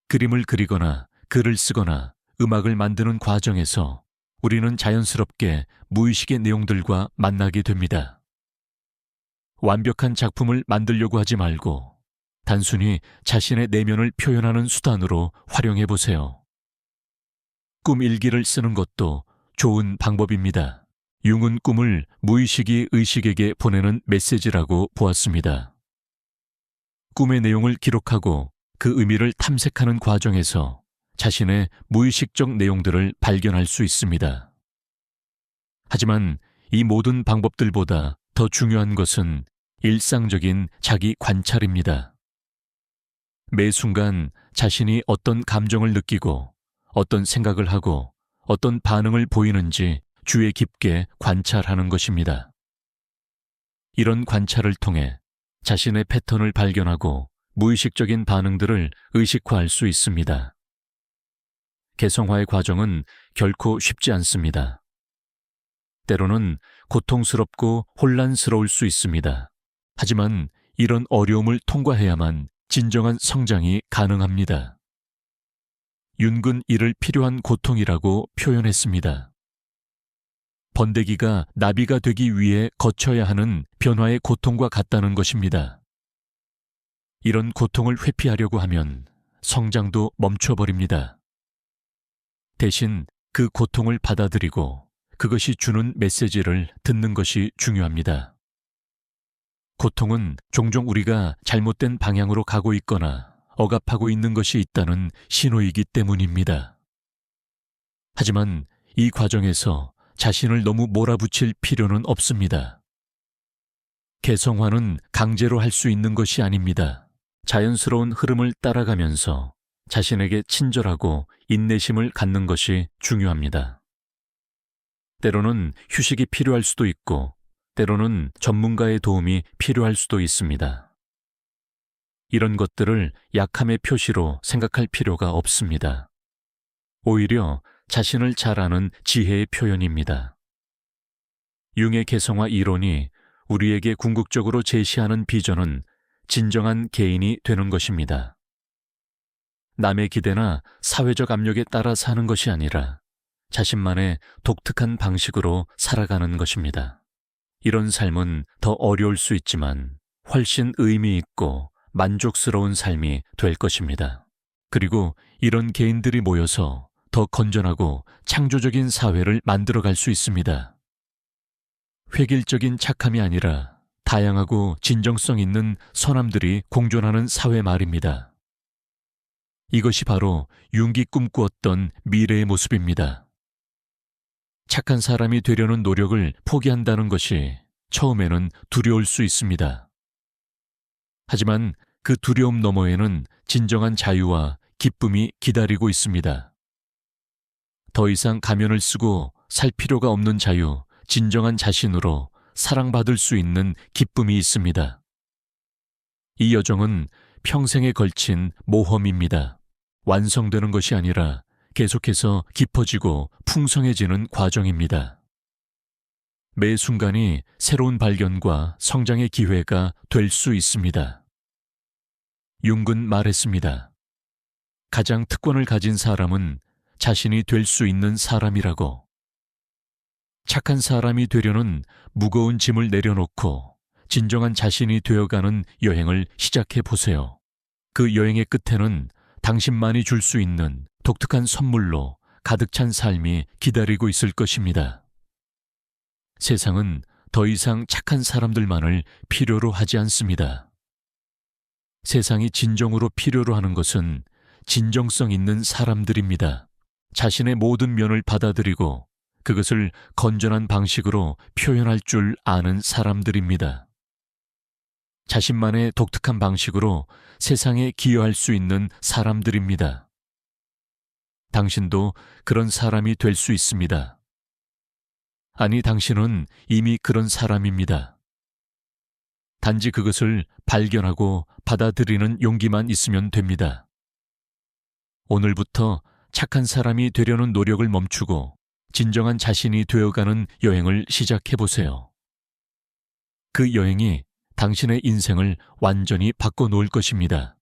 Speaker 1: 그림을 그리거나 글을 쓰거나 음악을 만드는 과정에서 우리는 자연스럽게 무의식의 내용들과 만나게 됩니다. 완벽한 작품을 만들려고 하지 말고 단순히 자신의 내면을 표현하는 수단으로 활용해 보세요. 꿈 일기를 쓰는 것도 좋은 방법입니다. 융은 꿈을 무의식이 의식에게 보내는 메시지라고 보았습니다. 꿈의 내용을 기록하고 그 의미를 탐색하는 과정에서 자신의 무의식적 내용들을 발견할 수 있습니다. 하지만 이 모든 방법들보다 더 중요한 것은 일상적인 자기 관찰입니다. 매 순간 자신이 어떤 감정을 느끼고 어떤 생각을 하고 어떤 반응을 보이는지 주의 깊게 관찰하는 것입니다. 이런 관찰을 통해 자신의 패턴을 발견하고 무의식적인 반응들을 의식화할 수 있습니다. 개성화의 과정은 결코 쉽지 않습니다. 때로는 고통스럽고 혼란스러울 수 있습니다. 하지만 이런 어려움을 통과해야만 진정한 성장이 가능합니다. 윤근 이를 필요한 고통이라고 표현했습니다. 번데기가 나비가 되기 위해 거쳐야 하는 변화의 고통과 같다는 것입니다. 이런 고통을 회피하려고 하면 성장도 멈춰버립니다. 대신 그 고통을 받아들이고 그것이 주는 메시지를 듣는 것이 중요합니다. 고통은 종종 우리가 잘못된 방향으로 가고 있거나 억압하고 있는 것이 있다는 신호이기 때문입니다. 하지만 이 과정에서 자신을 너무 몰아붙일 필요는 없습니다. 개성화는 강제로 할 수 있는 것이 아닙니다. 자연스러운 흐름을 따라가면서 자신에게 친절하고 인내심을 갖는 것이 중요합니다. 때로는 휴식이 필요할 수도 있고, 때로는 전문가의 도움이 필요할 수도 있습니다. 이런 것들을 약함의 표시로 생각할 필요가 없습니다. 오히려 자신을 잘 아는 지혜의 표현입니다. 융의 개성화 이론이 우리에게 궁극적으로 제시하는 비전은 진정한 개인이 되는 것입니다. 남의 기대나 사회적 압력에 따라 사는 것이 아니라 자신만의 독특한 방식으로 살아가는 것입니다. 이런 삶은 더 어려울 수 있지만 훨씬 의미 있고 만족스러운 삶이 될 것입니다. 그리고 이런 개인들이 모여서 더 건전하고 창조적인 사회를 만들어갈 수 있습니다. 획일적인 착함이 아니라 다양하고 진정성 있는 선함들이 공존하는 사회 말입니다. 이것이 바로 융기 꿈꾸었던 미래의 모습입니다. 착한 사람이 되려는 노력을 포기한다는 것이 처음에는 두려울 수 있습니다. 하지만 그 두려움 너머에는 진정한 자유와 기쁨이 기다리고 있습니다. 더 이상 가면을 쓰고 살 필요가 없는 자유, 진정한 자신으로 사랑받을 수 있는 기쁨이 있습니다. 이 여정은 평생에 걸친 모험입니다. 완성되는 것이 아니라 계속해서 깊어지고 풍성해지는 과정입니다. 매 순간이 새로운 발견과 성장의 기회가 될 수 있습니다. 융은 말했습니다. 가장 특권을 가진 사람은 자신이 될 수 있는 사람이라고. 착한 사람이 되려는 무거운 짐을 내려놓고 진정한 자신이 되어가는 여행을 시작해 보세요. 그 여행의 끝에는 당신만이 줄 수 있는 독특한 선물로 가득 찬 삶이 기다리고 있을 것입니다. 세상은 더 이상 착한 사람들만을 필요로 하지 않습니다. 세상이 진정으로 필요로 하는 것은 진정성 있는 사람들입니다. 자신의 모든 면을 받아들이고 그것을 건전한 방식으로 표현할 줄 아는 사람들입니다. 자신만의 독특한 방식으로 세상에 기여할 수 있는 사람들입니다. 당신도 그런 사람이 될 수 있습니다. 아니, 당신은 이미 그런 사람입니다. 단지 그것을 발견하고 받아들이는 용기만 있으면 됩니다. 오늘부터 착한 사람이 되려는 노력을 멈추고 진정한 자신이 되어가는 여행을 시작해보세요. 그 여행이 당신의 인생을 완전히 바꿔놓을 것입니다.